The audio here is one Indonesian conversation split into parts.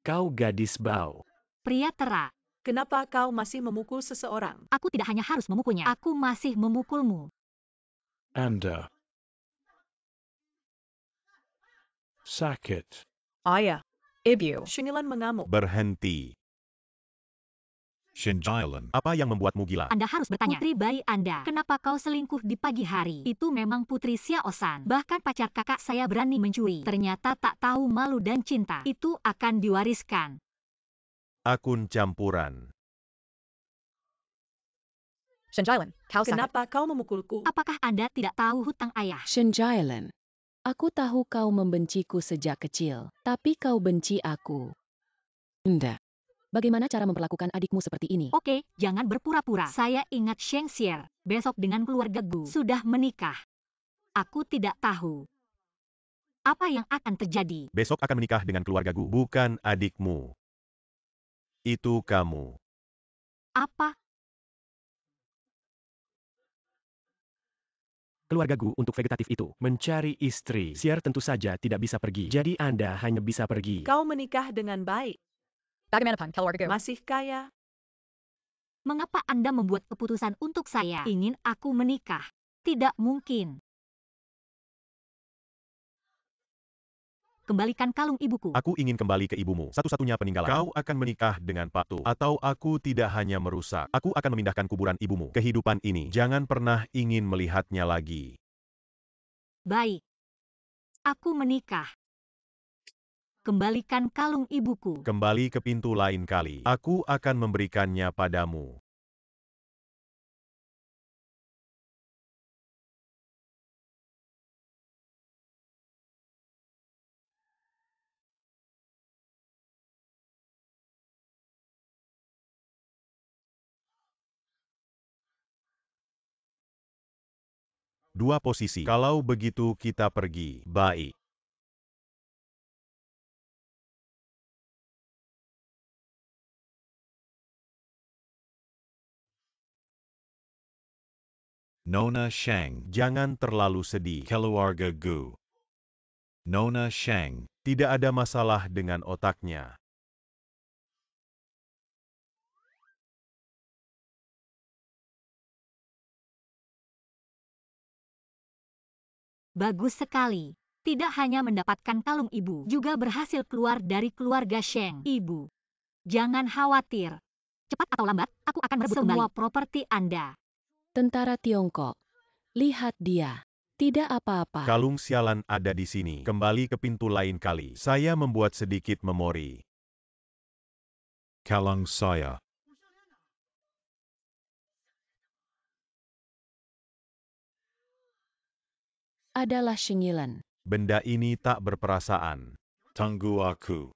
Kau gadis bau. Pria tera. Kenapa kau masih memukul seseorang? Aku tidak hanya harus memukulnya, aku masih memukulmu. Anda. Sakit. Ayah. Ibu. Shingilan mengamuk. Berhenti. Shinjilan, apa yang membuatmu gila? Anda harus bertanya, putri bayi Anda, kenapa kau selingkuh di pagi hari? Itu memang putri Xiaosan. Bahkan pacar kakak saya berani mencuri. Ternyata tak tahu malu dan cinta. Itu akan diwariskan. Akun campuran. Shinjilan, kenapa kau memukulku? Apakah Anda tidak tahu hutang ayah? Shinjilan, aku tahu kau membenciku sejak kecil, tapi kau benci aku. Anda, bagaimana cara memperlakukan adikmu seperti ini? Oke, jangan berpura-pura. Saya ingat Sheng Xier, besok dengan keluarga Gu sudah menikah. Aku tidak tahu apa yang akan terjadi. Besok akan menikah dengan keluarga Gu, bukan adikmu. Itu kamu. Apa? Keluarga Gu untuk vegetatif itu mencari istri. Xier tentu saja tidak bisa pergi. Jadi Anda hanya bisa pergi. Kau menikah dengan baik. Bagaimanapun keluarga Gu Masih kaya. Mengapa Anda membuat keputusan untuk saya? Ingin aku menikah? Tidak mungkin. Kembalikan kalung ibuku. Aku ingin kembali ke ibumu, satu-satunya peninggalan. Kau akan menikah dengan Patu, atau aku tidak hanya merusak. Aku akan memindahkan kuburan ibumu. Kehidupan ini, jangan pernah ingin melihatnya lagi. Baik. Aku menikah. Kembalikan kalung ibuku. Kembali ke pintu lain kali. Aku akan memberikannya padamu. Dua posisi. Kalau begitu kita pergi. Baik. Nona Sheng, jangan terlalu sedih. Keluarga Gu. Nona Sheng, tidak ada masalah dengan otaknya. Bagus sekali. Tidak hanya mendapatkan kalung ibu, juga berhasil keluar dari keluarga Sheng. Ibu, jangan khawatir. Cepat atau lambat, aku akan merebut semua properti Anda. Tentara Tiongkok, lihat dia. Tidak apa-apa. Kalung sialan ada di sini. Kembali ke pintu lain kali. Saya membuat sedikit memori. Kalung saya. Adalah Shingilan. Benda ini tak berperasaan. Tunggu aku.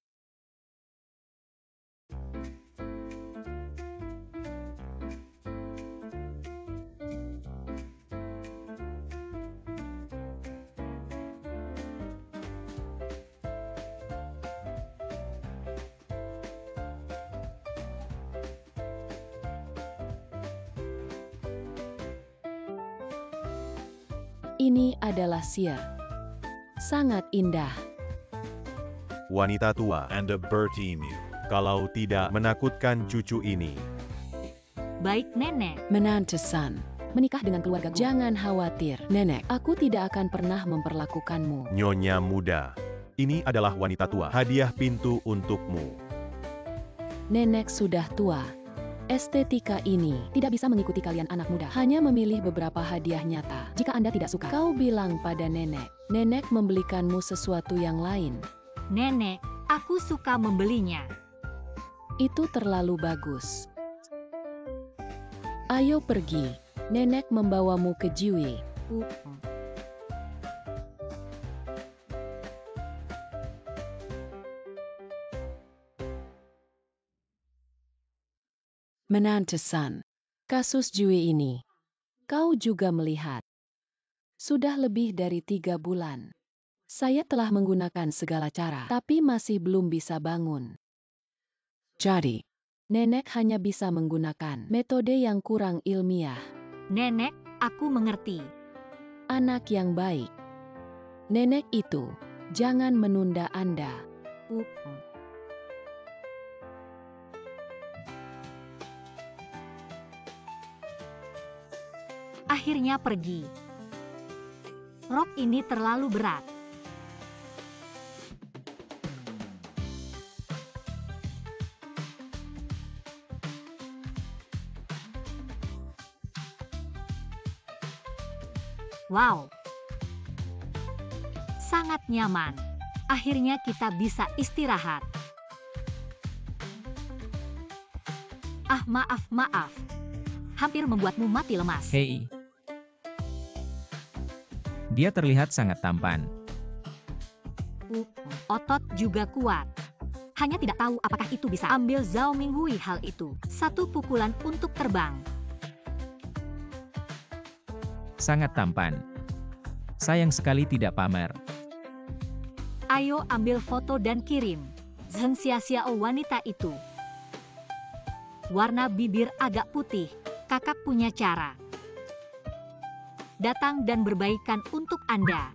Ini adalah Xier. Sangat indah. Wanita tua. Anda bertemu. Kalau tidak, menakutkan cucu ini. Baik, Nenek. Menantu San, menikah dengan keluarga Gu. Jangan khawatir, Nenek. Aku tidak akan pernah memperlakukanmu. Nyonya muda. Ini adalah wanita tua. Hadiah pintu untukmu. Nenek sudah tua. Estetika ini tidak bisa mengikuti kalian anak muda. Hanya memilih beberapa hadiah nyata. Jika Anda tidak suka, kau bilang pada Nenek. Nenek membelikanmu sesuatu yang lain. Nenek, aku suka membelinya. Itu terlalu bagus. Ayo pergi. Nenek membawamu ke Jiwi. Menantu San, kasus Jiwi ini, kau juga melihat. Sudah lebih dari 3 bulan. Saya telah menggunakan segala cara, tapi masih belum bisa bangun. Jadi, Nenek hanya bisa menggunakan metode yang kurang ilmiah. Nenek, aku mengerti. Anak yang baik. Nenek itu, jangan menunda Anda. akhirnya pergi. Rok ini terlalu berat. Wow, sangat nyaman. Akhirnya kita bisa istirahat. Ah, maaf. Hampir membuatmu mati lemas. Hei. Dia terlihat sangat tampan. Otot juga kuat. Hanya tidak tahu apakah itu bisa ambil Zhao Minghui hal itu. 1 pukulan untuk terbang. Sangat tampan. Sayang sekali tidak pamer. Ayo ambil foto dan kirim. Zheng Xiaxiao wanita itu. Warna bibir agak putih. Kakak punya cara. Datang dan berbaikan untuk Anda.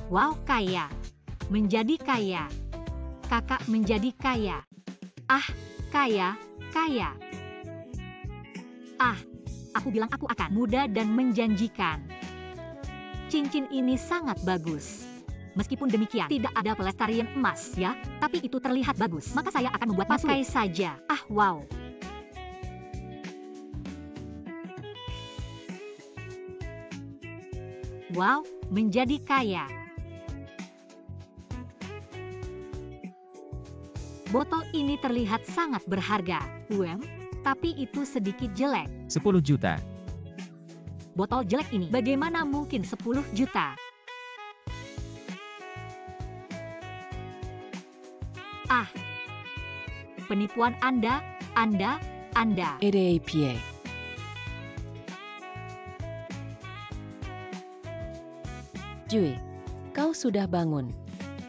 Wow, kaya. Menjadi kaya. Kakak menjadi kaya. Ah, kaya. Ah, aku bilang aku akan muda dan menjanjikan. Cincin ini sangat bagus. Meskipun demikian, tidak ada pelestarian emas ya, tapi itu terlihat bagus. Maka saya akan membuat pakai saja. Ah, wow. Wow, menjadi kaya. Botol ini terlihat sangat berharga, tapi itu sedikit jelek. 10 juta. Botol jelek ini bagaimana mungkin 10 juta? Ah, penipuan Anda. EDAPA. Jui, kau sudah bangun.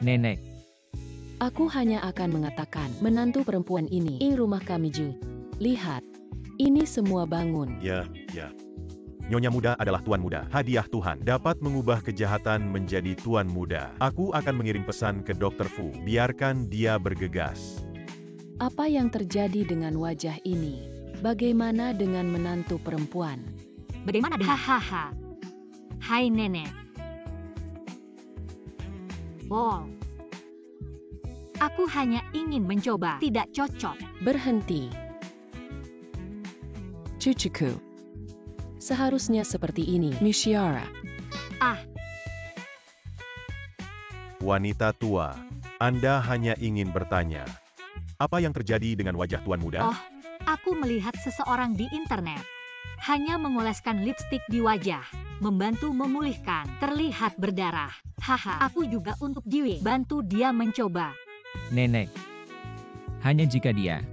Nenek. Aku hanya akan mengatakan, menantu perempuan ini, rumah kami Ju. Lihat, ini semua bangun. Ya. Nyonya muda adalah tuan muda. Hadiah Tuhan dapat mengubah kejahatan menjadi tuan muda. Aku akan mengirim pesan ke Dr. Fu. Biarkan dia bergegas. Apa yang terjadi dengan wajah ini? Bagaimana dengan menantu perempuan? Bagaimana dengan? Hahaha. Hai nenek. Wow. Aku hanya ingin mencoba. Tidak cocok. Berhenti. Cucuku. Seharusnya seperti ini, Mishiara. Ah, Wanita tua, Anda hanya ingin bertanya. Apa yang terjadi dengan wajah tuan muda? oh, aku melihat seseorang di internet. Hanya mengoleskan lipstik di wajah. Membantu memulihkan. Terlihat berdarah. Haha, aku juga untuk Jiwi. Bantu dia mencoba. Nenek. Hanya jika dia.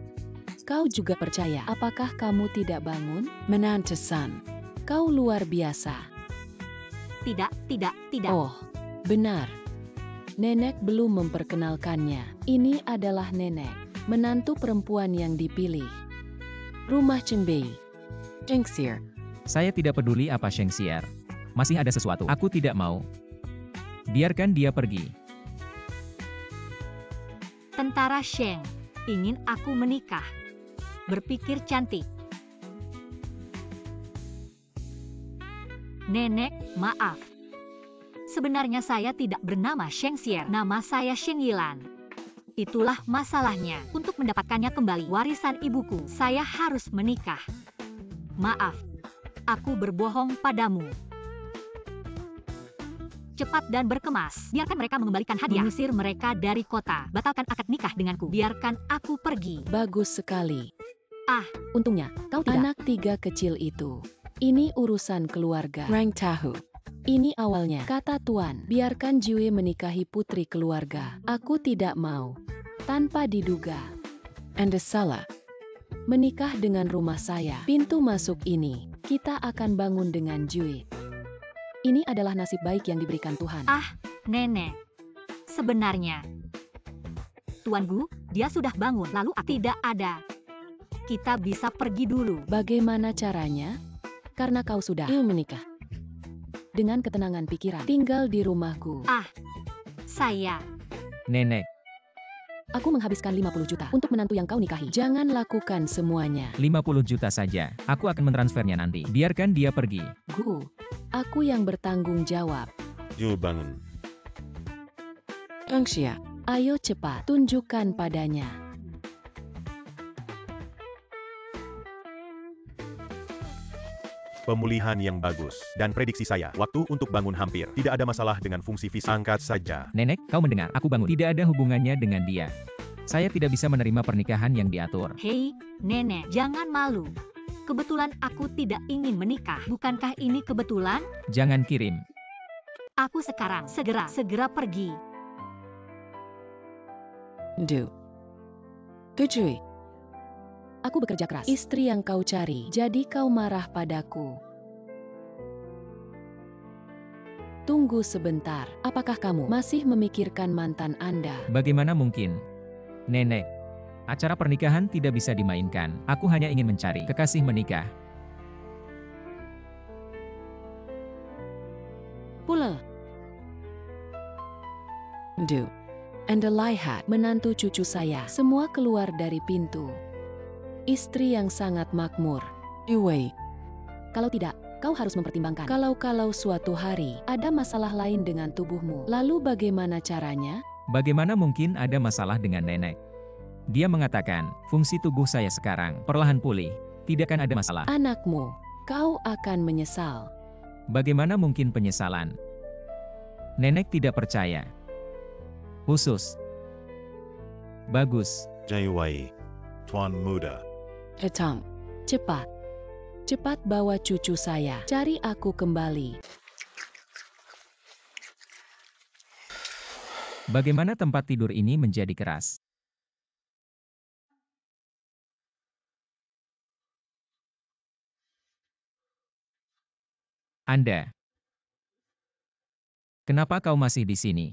Kau juga percaya? Apakah kamu tidak bangun? Menantu-san, kau luar biasa. Tidak. Oh, benar. Nenek belum memperkenalkannya. Ini adalah nenek, menantu perempuan yang dipilih. Rumah Chenbei. Shengxier. Saya tidak peduli apa Shengxier. Masih ada sesuatu. Aku tidak mau. Biarkan dia pergi. Tentara Sheng ingin aku menikah. Berpikir cantik. Nenek, maaf. Sebenarnya saya tidak bernama Shengxier. Nama saya Sheng Yilan. Itulah masalahnya. Untuk mendapatkannya kembali warisan ibuku, saya harus menikah. Maaf. Aku berbohong padamu. Cepat dan berkemas. Biarkan mereka mengembalikan hadiah. Mengusir mereka dari kota. Batalkan akad nikah denganku. Biarkan aku pergi. Bagus sekali. Ah, Untungnya, kau tidak. Anak 3 kecil itu. Ini urusan keluarga. Rang tahu. Ini awalnya, kata Tuan. Biarkan Jiwe menikahi putri keluarga. Aku tidak mau. Tanpa diduga. Anda salah. Menikah dengan rumah saya. Pintu masuk ini, kita akan bangun dengan Jiwe. Ini adalah nasib baik yang diberikan Tuhan. ah, nenek. Sebenarnya. Tuan Gu, dia sudah bangun. Lalu aku tidak ada. kita bisa pergi dulu. Bagaimana caranya? Karena kau sudah menikah. Dengan ketenangan pikiran, tinggal di rumahku. Saya, Nenek, Aku menghabiskan 50 juta untuk menantu yang kau nikahi. Jangan lakukan semuanya. 50 juta saja. Aku akan mentransfernya nanti. Biarkan dia pergi. Aku yang bertanggung jawab. Yuk bangun. Angsia, ayo cepat, tunjukkan padanya. Pemulihan yang bagus. Dan prediksi saya, waktu untuk bangun hampir. Tidak ada masalah dengan fungsi fisik. Angkat saja. Nenek, kau mendengar? Aku bangun. Tidak ada hubungannya dengan dia. Saya tidak bisa menerima pernikahan yang diatur. hei, nenek, jangan malu. Kebetulan aku tidak ingin menikah. Bukankah ini kebetulan? Jangan kirim. Aku sekarang segera pergi. Kejui. Aku bekerja keras. Istri yang kau cari, jadi kau marah padaku. Tunggu sebentar, apakah kamu masih memikirkan mantan Anda? Bagaimana mungkin? Nenek, acara pernikahan tidak bisa dimainkan. Aku hanya ingin mencari kekasih menikah. Pula. Anda lihat, menantu cucu saya, semua keluar dari pintu. Istri yang sangat makmur. Kalau tidak, kau harus mempertimbangkan. Kalau suatu hari ada masalah lain dengan tubuhmu, lalu bagaimana caranya? Bagaimana mungkin ada masalah dengan nenek? Dia mengatakan, fungsi tubuh saya sekarang perlahan pulih. Tidak akan ada masalah. Anakmu, kau akan menyesal. Bagaimana mungkin penyesalan? Nenek tidak percaya. Khusus. Bagus. Jaiwai, Tuan Muda. Tom, cepat. Cepat bawa cucu saya. Cari aku kembali. Bagaimana tempat tidur ini menjadi keras? Anda. Kenapa kau masih di sini?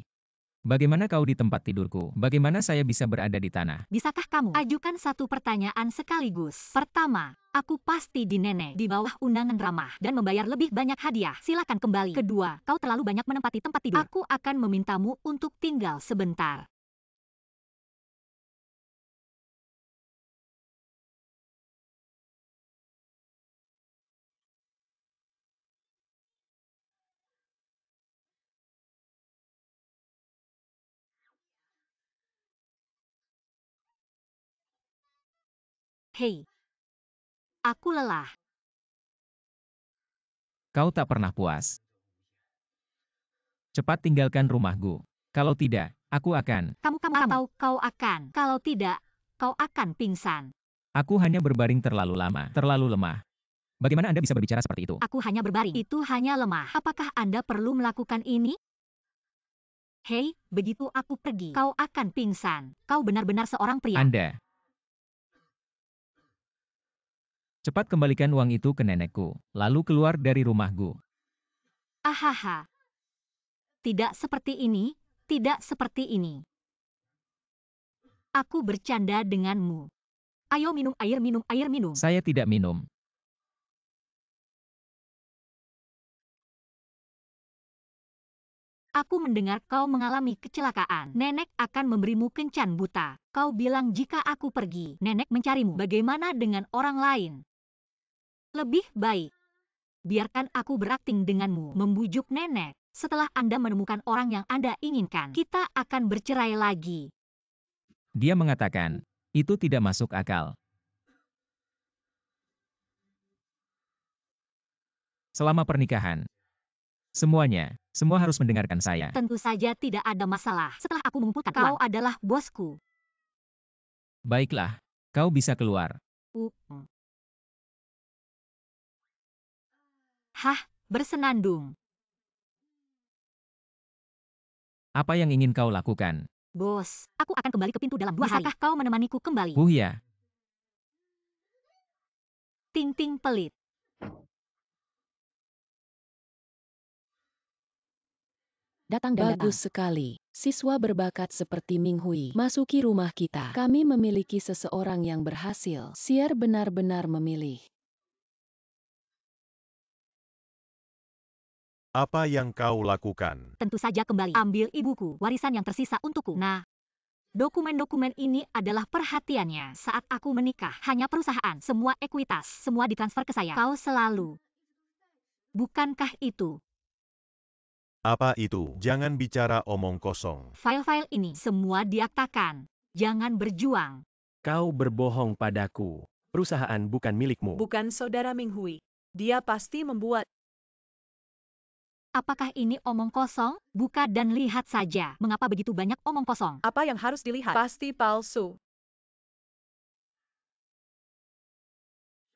Bagaimana kau di tempat tidurku? Bagaimana saya bisa berada di tanah? Bisakah kamu ajukan satu pertanyaan sekaligus? Pertama, aku pasti di nenek di bawah undangan ramah dan membayar lebih banyak hadiah. Silakan kembali. Kedua, kau terlalu banyak menempati tempat tidur. Aku akan memintamu untuk tinggal sebentar. Hei, aku lelah. Kau tak pernah puas. Cepat tinggalkan rumahku. Kalau tidak, aku akan. Kamu atau kau akan. Kalau tidak, kau akan pingsan. Aku hanya berbaring terlalu lama, terlalu lemah. Bagaimana Anda bisa berbicara seperti itu? Aku hanya berbaring. Itu hanya lemah. Apakah Anda perlu melakukan ini? Hei, begitu aku pergi, kau akan pingsan. Kau benar-benar seorang pria. Anda. Cepat kembalikan uang itu ke nenekku, lalu keluar dari rumahku. Ahaha. Tidak seperti ini, tidak seperti ini. Aku bercanda denganmu. Ayo minum air, minum air, minum. Saya tidak minum. Aku mendengar kau mengalami kecelakaan. Nenek akan memberimu kencan buta. Kau bilang jika aku pergi, nenek mencarimu. Bagaimana dengan orang lain? Lebih baik, biarkan aku berakting denganmu, membujuk nenek. Setelah Anda menemukan orang yang Anda inginkan, kita akan bercerai lagi. Dia mengatakan, itu tidak masuk akal. Selama pernikahan, semua harus mendengarkan saya. Tentu saja tidak ada masalah. Setelah aku mengumpulkan kau adalah bosku. Baiklah, kau bisa keluar. Hah, bersenandung. Apa yang ingin kau lakukan? Bos, aku akan kembali ke pintu dalam 2 hari. Bisakah kau menemaniku kembali? Ya. Ting-ting pelit. datang dan bagus sekali. Siswa berbakat seperti Ming Hui, masuki rumah kita. Kami memiliki seseorang yang berhasil. Xier benar-benar memilih. Apa yang kau lakukan? Tentu saja kembali ambil ibuku, warisan yang tersisa untukku. Nah, dokumen-dokumen ini adalah perhatiannya saat aku menikah. Hanya perusahaan, semua ekuitas, semua ditransfer ke saya. Kau selalu. Bukankah itu? Apa itu? Jangan bicara omong kosong. File-file ini semua diaktakan. Jangan berjuang. Kau berbohong padaku. Perusahaan bukan milikmu. Bukan saudara Ming Hui. Dia pasti membuat. Apakah ini omong kosong? Buka dan lihat saja. Mengapa begitu banyak omong kosong? Apa yang harus dilihat? Pasti palsu.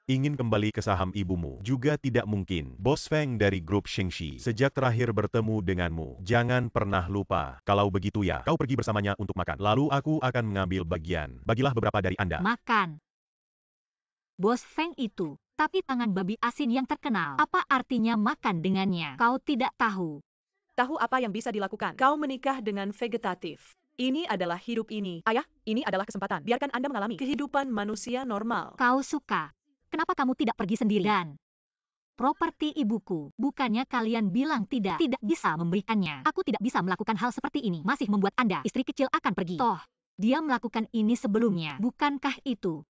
Ingin kembali ke saham ibumu juga tidak mungkin. Bos Feng dari grup Shengxi sejak terakhir bertemu denganmu. Jangan pernah lupa. Kalau begitu ya, kau pergi bersamanya untuk makan. Lalu aku akan mengambil bagian. Bagilah beberapa dari Anda. Makan. Bos Feng itu. Tapi tangan babi asin yang terkenal. Apa artinya makan dengannya? Kau tidak tahu. Tahu apa yang bisa dilakukan? Kau menikah dengan vegetatif. Ini adalah hidup ini. Ayah, ini adalah kesempatan. Biarkan Anda mengalami kehidupan manusia normal. Kau suka. Kenapa kamu tidak pergi sendirian? Properti ibuku. Bukannya kalian bilang tidak bisa memberikannya. Aku tidak bisa melakukan hal seperti ini. Masih membuat Anda, istri kecil akan pergi. Toh, dia melakukan ini sebelumnya. Bukankah itu?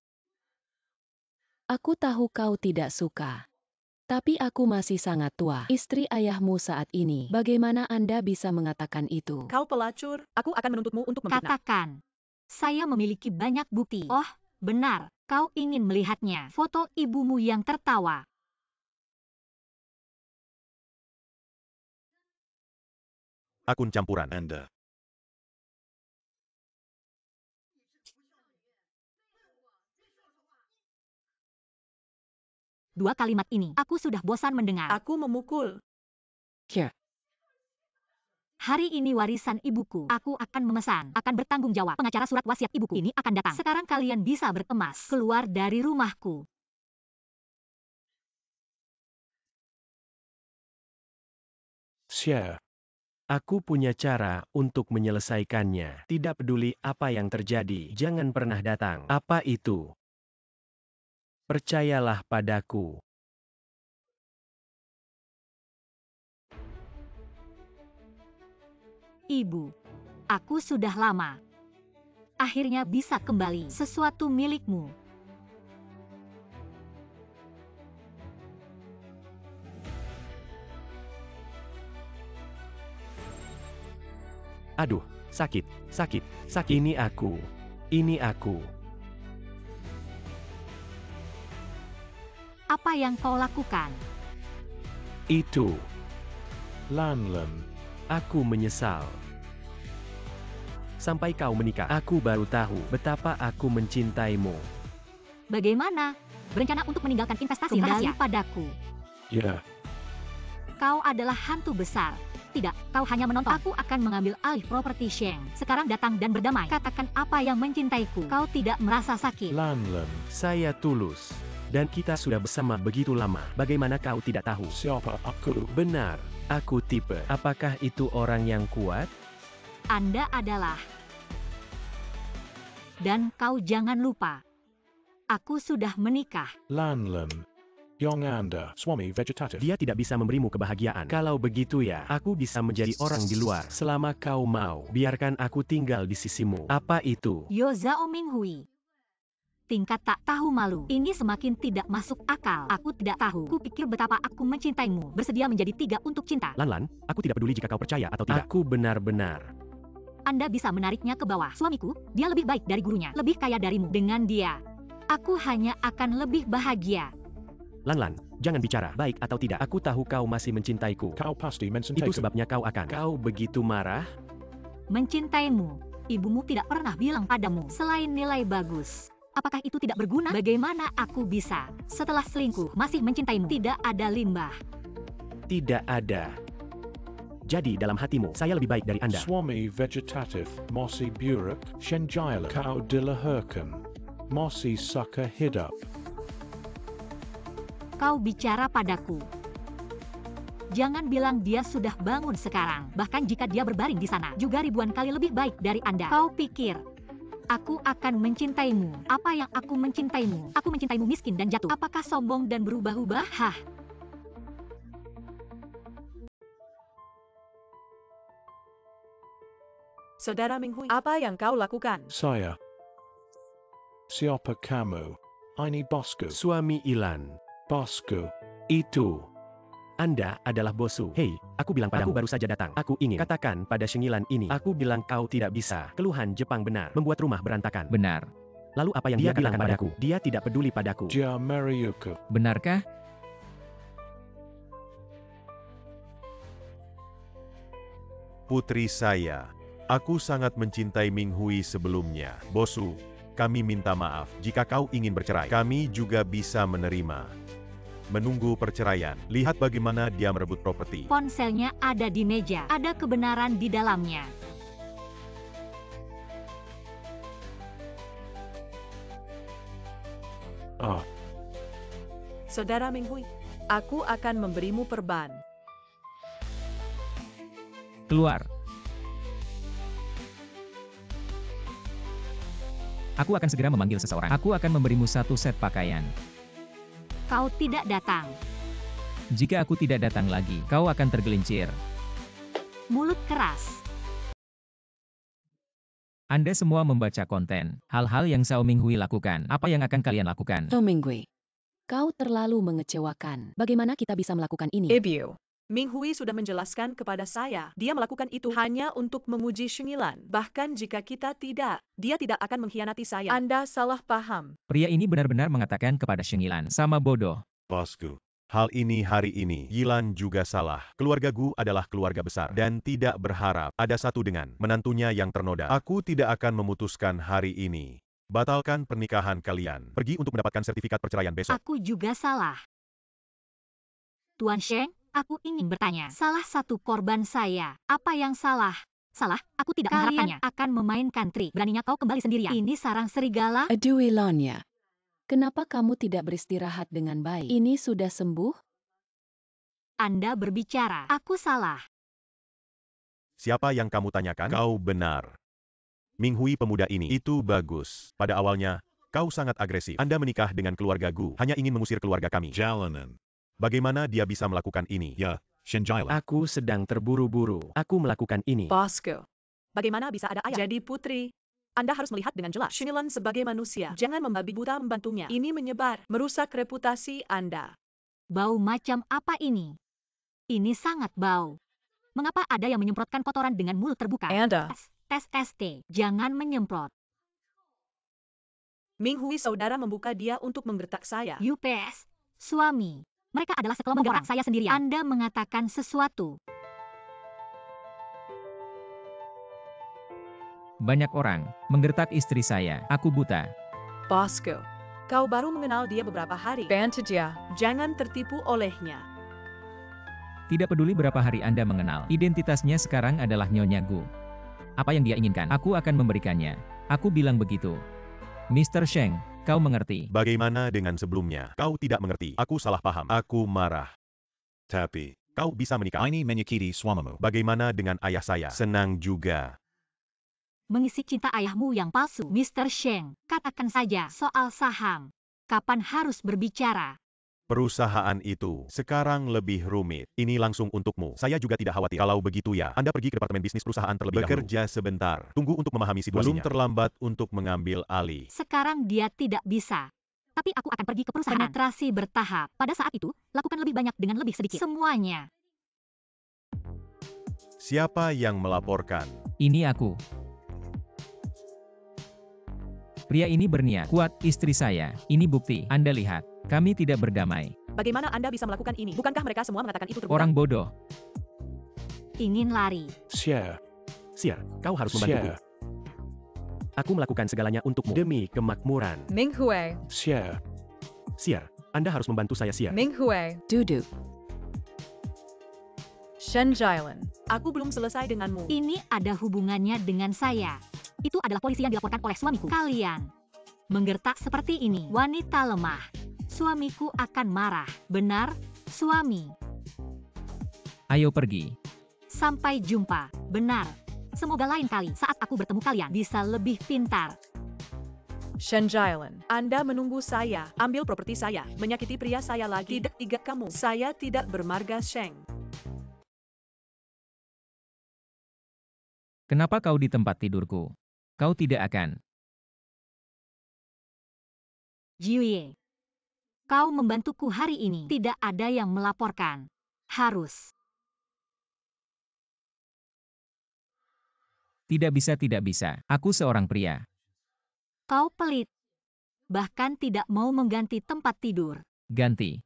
Aku tahu kau tidak suka. Tapi aku masih sangat tua. Istri ayahmu saat ini. Bagaimana Anda bisa mengatakan itu? Kau pelacur. Aku akan menuntutmu untuk memfitnah. Katakan. Saya memiliki banyak bukti. Oh, benar. Kau ingin melihatnya. Foto ibumu yang tertawa. Akun campuran Anda. Dua kalimat ini, aku sudah bosan mendengar. Aku memukul. Here. Hari ini warisan ibuku. Aku akan memesan, akan bertanggung jawab. Pengacara surat wasiat ibuku ini akan datang. Sekarang kalian bisa berkemas. Keluar dari rumahku. Xier. Aku punya cara untuk menyelesaikannya. Tidak peduli apa yang terjadi, jangan pernah datang. Apa itu? Percayalah padaku. Ibu, aku sudah lama. Akhirnya bisa kembali. Sesuatu milikmu. Aduh, sakit. Ini aku. Apa yang kau lakukan? Itu. Lanlan. Aku menyesal. Sampai kau menikah, aku baru tahu betapa aku mencintaimu. Bagaimana? Berencana untuk meninggalkan investasi rahasia padaku. Ya. Kau adalah hantu besar. Tidak, kau hanya menonton. Aku akan mengambil alih properti Sheng. Sekarang datang dan berdamai. Katakan apa yang mencintaiku. Kau tidak merasa sakit. Lanlan. Saya tulus. Dan kita sudah bersama begitu lama. Bagaimana kau tidak tahu? Siapa aku? Benar, aku tipe. Apakah itu orang yang kuat? Anda adalah. Dan kau jangan lupa. Aku sudah menikah. Lanlan. Yong Anda, Swami Vegetative. Dia tidak bisa memberimu kebahagiaan. Kalau begitu ya, aku bisa menjadi orang di luar. Selama kau mau, biarkan aku tinggal di sisimu. Apa itu? Yo Zhao Ming Hui. Tingkat tak tahu malu. Ini semakin tidak masuk akal. Aku tidak tahu. Kupikir betapa aku mencintaimu. Bersedia menjadi 3 untuk cinta. Lanlan, aku tidak peduli jika kau percaya atau tidak. Aku benar-benar. Anda bisa menariknya ke bawah. Suamiku, dia lebih baik dari gurunya. Lebih kaya darimu. Dengan dia, aku hanya akan lebih bahagia. Lanlan, jangan bicara baik atau tidak. Aku tahu kau masih mencintaiku. Kau pasti Itu mencintai. sebabnya kau akan. Kau begitu marah? Mencintaimu. Ibumu tidak pernah bilang padamu selain nilai bagus. Apakah itu tidak berguna? Bagaimana aku bisa, setelah selingkuh, masih mencintaimu? Tidak ada limbah. Tidak ada. Jadi dalam hatimu, saya lebih baik dari Anda. Swami Vegetative, Mosi Burak, Shenjila. Kau dilahirkan. Mosi Suka Hidup. Kau bicara padaku. Jangan bilang dia sudah bangun sekarang. Bahkan jika dia berbaring di sana, juga ribuan kali lebih baik dari Anda. Kau pikir aku akan mencintaimu? Apa yang aku mencintaimu? Aku mencintaimu miskin dan jatuh. Apakah sombong dan berubah-ubah? Hah? Saudara Ming Hui, apa yang kau lakukan? Saya. Siapa kamu? Ini bosku. Suami Ilan. Bosku. Itu. Anda adalah bosku. Hei, aku bilang padamu baru saja datang. Aku ingin katakan pada Shengilan ini. Aku bilang kau tidak bisa. Keluhan Jepang benar. Membuat rumah berantakan. Benar. Lalu apa yang dia bilang padaku? Dia tidak peduli padaku. Dia Mariuku. Benarkah? Putri saya, aku sangat mencintai Ming Hui sebelumnya. Bosu, kami minta maaf jika kau ingin bercerai. Kami juga bisa menerima. Menunggu perceraian. Lihat bagaimana dia merebut properti. Ponselnya ada di meja. Ada kebenaran di dalamnya. Ah, Saudara Ming Hui, aku akan memberimu perban. Keluar. Aku akan segera memanggil seseorang. Aku akan memberimu 1 set pakaian. Kau tidak datang. Jika aku tidak datang lagi, kau akan tergelincir. Mulut keras. Anda semua membaca konten. Hal-hal yang Xiao Minghui lakukan. Apa yang akan kalian lakukan? Xiao Minghui, kau terlalu mengecewakan. Bagaimana kita bisa melakukan ini? Ibu, Ming Hui sudah menjelaskan kepada saya, dia melakukan itu hanya untuk menguji Shengilan. Bahkan jika kita tidak, dia tidak akan mengkhianati saya. Anda salah paham. Pria ini benar-benar mengatakan kepada Shengilan, sama bodoh. Bosku, hal ini hari ini, Yilan juga salah. Keluarga Gu adalah keluarga besar dan tidak berharap ada satu dengan menantunya yang ternoda. Aku tidak akan memutuskan hari ini. Batalkan pernikahan kalian. Pergi untuk mendapatkan sertifikat perceraian besok. Aku juga salah. Tuan Sheng, aku ingin bertanya. Salah satu korban saya. Apa yang salah? Salah, aku tidak mengharapkannya. Kalian akan memainkan trik. Beraninya kau kembali sendirian. Ini sarang serigala. Aduh Ilonya, kenapa kamu tidak beristirahat dengan baik? Ini sudah sembuh? Anda berbicara. Aku salah. Siapa yang kamu tanyakan? Kau benar. Ming Hui pemuda ini, itu bagus. Pada awalnya, kau sangat agresif. Anda menikah dengan keluarga Gu, hanya ingin mengusir keluarga kami. Jalanan. Bagaimana dia bisa melakukan ini? Ya, Shenjailan. Aku sedang terburu-buru. Aku melakukan ini. Bosku, bagaimana bisa ada ayah? Jadi putri, Anda harus melihat dengan jelas. Shengilan sebagai manusia, jangan membabi buta membantunya. Ini menyebar, merusak reputasi Anda. Bau macam apa ini? Ini sangat bau. Mengapa ada yang menyemprotkan kotoran dengan mulut terbuka? Anda. Tes ST. Jangan menyemprot. Ming Hui saudara membuka dia untuk menggertak saya. UPS. Suami. Mereka adalah sekelompok orang. Saya sendirian. Anda mengatakan sesuatu. Banyak orang menggertak istri saya. Aku buta. Bosku, kau baru mengenal dia beberapa hari. Bantu dia, jangan tertipu olehnya. Tidak peduli berapa hari Anda mengenal. Identitasnya sekarang adalah Nyonya Gu. Apa yang dia inginkan, aku akan memberikannya. Aku bilang begitu. Mr. Sheng, kau mengerti. Bagaimana dengan sebelumnya? Kau tidak mengerti. Aku salah paham. Aku marah. Tapi, Kau bisa menikah. ini menyakiti suamimu. Bagaimana dengan ayah saya? Senang juga. Mengisi cinta ayahmu yang palsu. Mr. Sheng, katakan saja soal saham. Kapan harus berbicara? Perusahaan itu sekarang lebih rumit. Ini langsung untukmu. Saya juga tidak khawatir. Kalau begitu ya, Anda pergi ke departemen bisnis perusahaan terlebih dahulu. Bekerja sebentar. Tunggu untuk memahami situasinya. Belum terlambat untuk mengambil alih. Sekarang dia tidak bisa. Tapi aku akan pergi ke perusahaan. Penetrasi bertahap. Pada saat itu, lakukan lebih banyak dengan lebih sedikit. Semuanya. Siapa yang melaporkan? Ini aku. Pria ini berniat kuat istri saya. Ini bukti. Anda lihat. Kami tidak berdamai. Bagaimana Anda bisa melakukan ini? Bukankah mereka semua mengatakan itu terbuka? Orang bodoh. Ingin lari. Share. Siar, kau harus membantuku. Share. Aku melakukan segalanya untukmu. Demi kemakmuran. Ming Hui, Share. Siar, Anda harus membantu saya, Siar. Ming Hui, Duduk. Shenjailan. Aku belum selesai denganmu. Ini ada hubungannya dengan saya. Itu adalah polisi yang dilaporkan oleh suamiku. Kalian menggertak seperti ini. Wanita lemah. Suamiku akan marah. Benar, suami. Ayo pergi. Sampai jumpa. Benar. Semoga lain kali saat aku bertemu kalian bisa lebih pintar. Shen Jialan, Anda menunggu saya, ambil properti saya, menyakiti pria saya lagi. Tidak kamu. Saya tidak bermarga Sheng. Kenapa kau di tempat tidurku? Kau tidak akan. Jiuye. Kau membantuku hari ini. Tidak ada yang melaporkan. Harus. Tidak bisa, tidak bisa. Aku seorang pria. Kau pelit. Bahkan tidak mau mengganti tempat tidur. Ganti.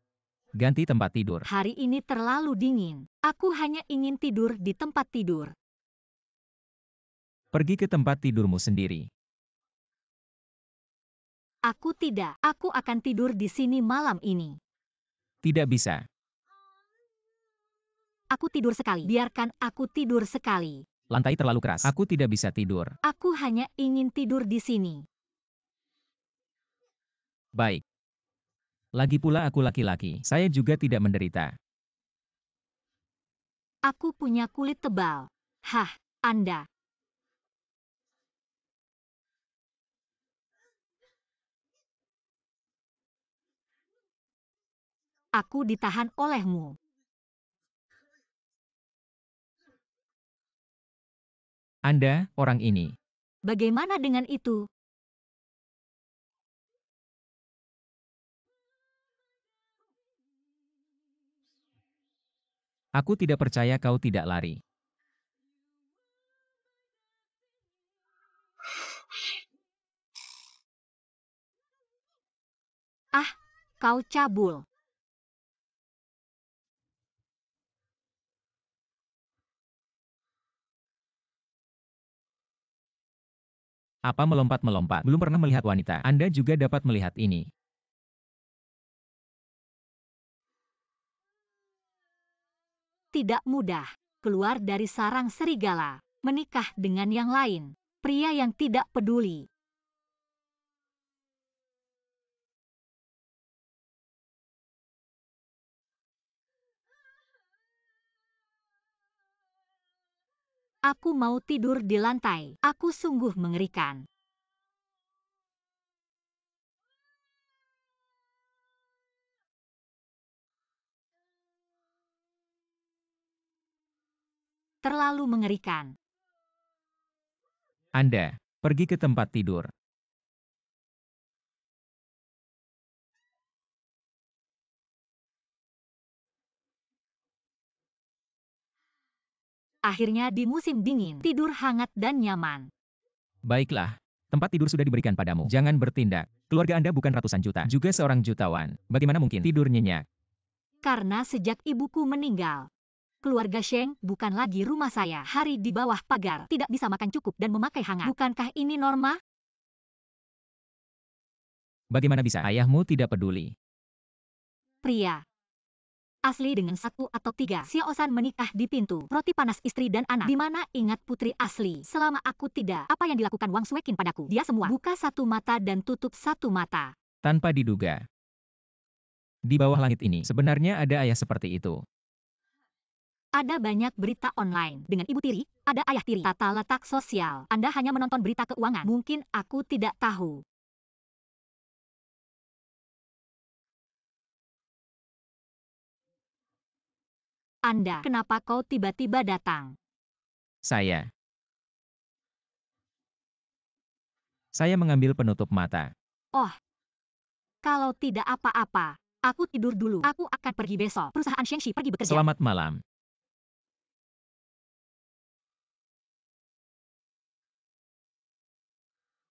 Ganti tempat tidur. Hari ini terlalu dingin. Aku hanya ingin tidur di tempat tidur. Pergi ke tempat tidurmu sendiri. Aku tidak. Aku akan tidur di sini malam ini. Tidak bisa. Aku tidur sekali. Biarkan aku tidur sekali. Lantai terlalu keras. Aku tidak bisa tidur. Aku hanya ingin tidur di sini. Baik. Lagi pula aku laki-laki. Saya juga tidak menderita. Aku punya kulit tebal. Hah, Anda. Aku ditahan olehmu. Anda, orang ini. Bagaimana dengan itu? Aku tidak percaya kau tidak lari. Ah, kau cabul. Apa melompat-melompat? Belum pernah melihat wanita. Anda juga dapat melihat ini. Tidak mudah. Keluar dari sarang serigala. Menikah dengan yang lain. Pria yang tidak peduli. Aku mau tidur di lantai. Aku sungguh mengerikan. Terlalu mengerikan. Anda, pergi ke tempat tidur. Akhirnya di musim dingin, tidur hangat dan nyaman. Baiklah. Tempat tidur sudah diberikan padamu. Jangan bertindak. Keluarga Anda bukan ratusan juta. Juga seorang jutawan. Bagaimana mungkin tidur nyenyak? Karena sejak ibuku meninggal, keluarga Sheng bukan lagi rumah saya. Hari di bawah pagar, tidak bisa makan cukup dan memakai hangat. Bukankah ini norma? Bagaimana bisa? Ayahmu tidak peduli. Pria asli dengan 1 atau 3 Siosan menikah di pintu. Roti panas istri dan anak. Di mana ingat putri asli? Selama aku tidak, apa yang dilakukan Wang Suekin padaku? Dia semua buka satu mata dan tutup satu mata. Tanpa diduga. Di bawah langit ini, sebenarnya ada ayah seperti itu. Ada banyak berita online. Dengan ibu tiri, ada ayah tiri. Tata letak sosial. Anda hanya menonton berita keuangan. Mungkin aku tidak tahu. Anda, kenapa kau tiba-tiba datang? Saya mengambil penutup mata. Oh, kalau tidak apa-apa, aku tidur dulu. Aku akan pergi besok. Perusahaan Shengxi pergi bekerja. Selamat malam.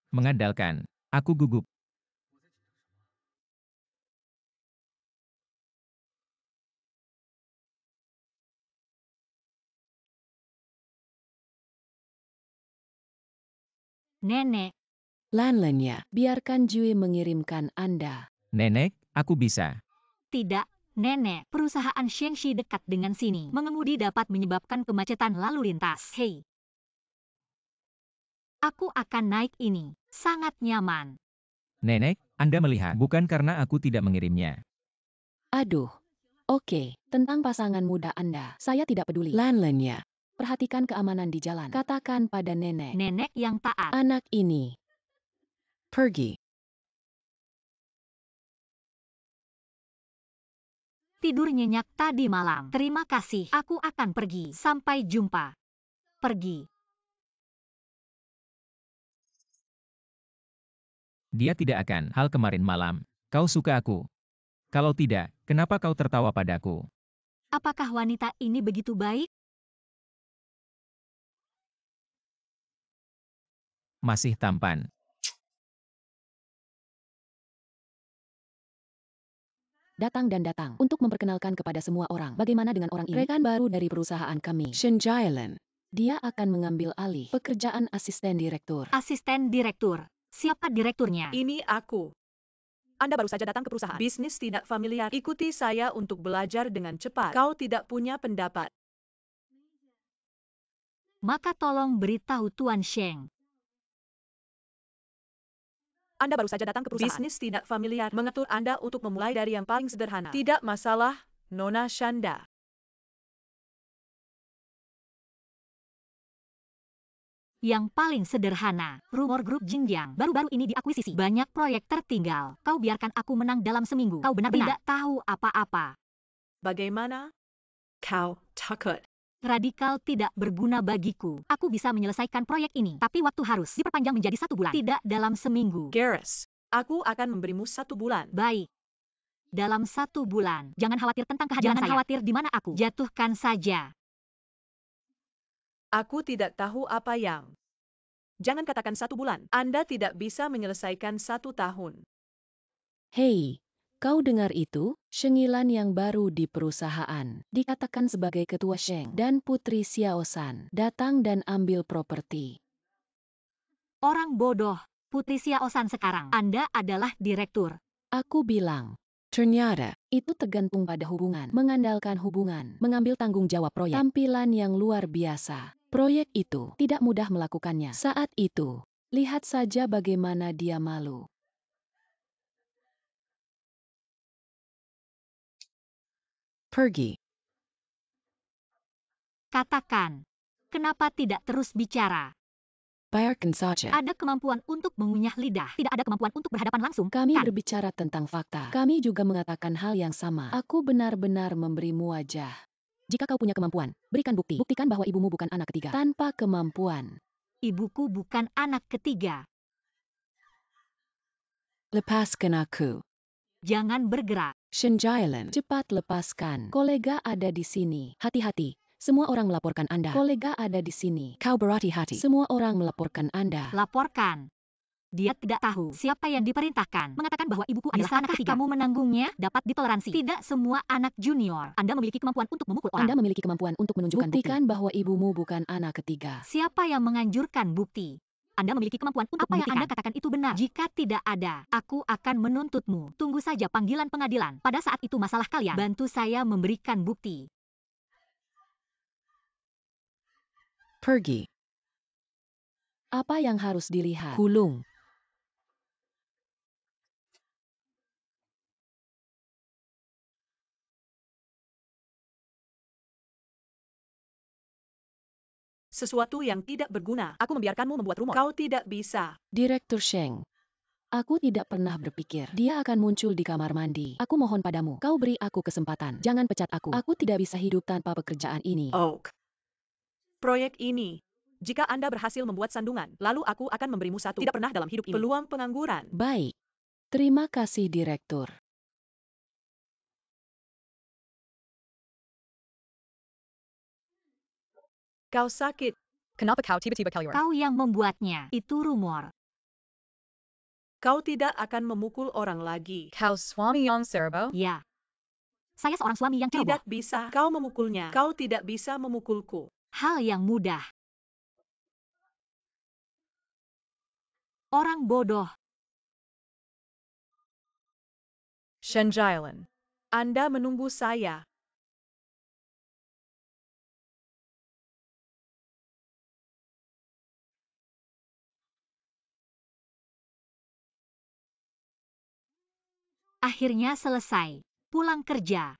Mengandalkan. Aku gugup. Nenek, Lanlenya, biarkan Jui mengirimkan Anda. Nenek, aku bisa. tidak, Nenek. Perusahaan Shengxi dekat dengan sini. Mengemudi dapat menyebabkan kemacetan lalu lintas. Hei. Aku akan naik ini. Sangat nyaman. Nenek, Anda melihat. Bukan karena aku tidak mengirimnya. Aduh, Oke, tentang pasangan muda Anda, saya tidak peduli. Landlanya, perhatikan keamanan di jalan. Katakan pada nenek, Nenek yang taat. anak ini pergi. Tidur nyenyak tadi malam. Terima kasih. Aku akan pergi. Sampai jumpa. Pergi. Dia tidak akan. Hal kemarin malam. Kau suka aku. Kalau tidak, kenapa kau tertawa padaku? Apakah wanita ini begitu baik? Masih tampan. Datang dan datang untuk memperkenalkan kepada semua orang. Bagaimana dengan orang ini? Rekan baru dari perusahaan kami, Shen Jialan. Dia akan mengambil alih pekerjaan asisten direktur. Asisten direktur. Siapa direkturnya? Ini aku. Anda baru saja datang ke perusahaan. Bisnis tidak familiar. Ikuti saya untuk belajar dengan cepat. Kau tidak punya pendapat. Maka tolong beritahu Tuan Sheng. Anda baru saja datang ke perusahaan. Bisnis tidak familiar. Mengatur Anda untuk memulai dari yang paling sederhana. Tidak masalah, Nona Shanda. Yang paling sederhana, rumor grup Jinjiang baru-baru ini diakuisisi. Banyak proyek tertinggal. Kau biarkan aku menang dalam seminggu. Kau benar-benar tidak tahu apa-apa. Bagaimana? Kau takut. Radikal tidak berguna bagiku. Aku bisa menyelesaikan proyek ini, tapi waktu harus diperpanjang menjadi 1 bulan. Tidak dalam seminggu. Garrus, aku akan memberimu 1 bulan. Baik. Dalam 1 bulan. Jangan khawatir tentang kehadiran saya. Jangan khawatir di mana aku. Jatuhkan saja. Aku tidak tahu apa yang. Jangan katakan 1 bulan. Anda tidak bisa menyelesaikan 1 tahun. Hei, kau dengar itu? Shengilan yang baru di perusahaan, dikatakan sebagai ketua Sheng dan Putri Xiaosan, datang dan ambil properti. Orang bodoh. Putri Xiaosan sekarang. Anda adalah direktur. Aku bilang, ternyata itu tergantung pada hubungan, mengandalkan hubungan, mengambil tanggung jawab proyek, tampilan yang luar biasa. Proyek itu tidak mudah melakukannya. Saat itu, lihat saja bagaimana dia malu. Pergi. Katakan. Kenapa tidak terus bicara? Bayarkan saja. Ada kemampuan untuk mengunyah lidah. Tidak ada kemampuan untuk berhadapan langsung. Kami Kan? berbicara tentang fakta. Kami juga mengatakan hal yang sama. Aku benar-benar memberimu wajah. Jika kau punya kemampuan, berikan bukti. Buktikan bahwa ibumu bukan anak ketiga. Tanpa kemampuan, Ibuku bukan anak ketiga. lepaskan aku. Jangan bergerak. Shen Jialan, cepat lepaskan. Kolega ada di sini. Hati-hati. Semua orang melaporkan Anda. Kolega ada di sini. Kau berhati-hati. Semua orang melaporkan Anda. Laporkan. Dia tidak tahu siapa yang diperintahkan. Mengatakan bahwa ibuku adalah anak ketiga. Kamu menanggungnya dapat ditoleransi. Tidak semua anak junior. Anda memiliki kemampuan untuk memukul orang. Anda memiliki kemampuan untuk menunjukkan Buktikan bahwa ibumu bukan anak ketiga. Siapa yang menganjurkan bukti? Anda memiliki kemampuan untuk Apa yang membuktikan. Anda katakan itu benar. Jika tidak ada, aku akan menuntutmu. Tunggu saja panggilan pengadilan. Pada saat itu masalah kalian. Bantu saya memberikan bukti. Pergi. Apa yang harus dilihat? Kulung. Sesuatu yang tidak berguna. Aku membiarkanmu membuat rumor. Kau tidak bisa. Direktur Sheng. Aku tidak pernah berpikir dia akan muncul di kamar mandi. Aku mohon padamu, kau beri aku kesempatan. Jangan pecat aku. Aku tidak bisa hidup tanpa pekerjaan ini. Oak. Proyek ini. Jika Anda berhasil membuat sandungan, lalu aku akan memberimu 1. Tidak pernah dalam hidup ini. Peluang pengangguran. Baik. Terima kasih, Direktur. Kau sakit. Kenapa kau tiba-tiba keluar? Kau yang membuatnya. Itu rumor. Kau tidak akan memukul orang lagi. Kau suami yang serbo? Ya. Saya seorang suami yang ceroboh. Tidak bisa kau memukulnya. Kau tidak bisa memukulku. Hal yang mudah. Orang bodoh. Shen Jialan. Anda menunggu saya. Akhirnya selesai. Pulang kerja.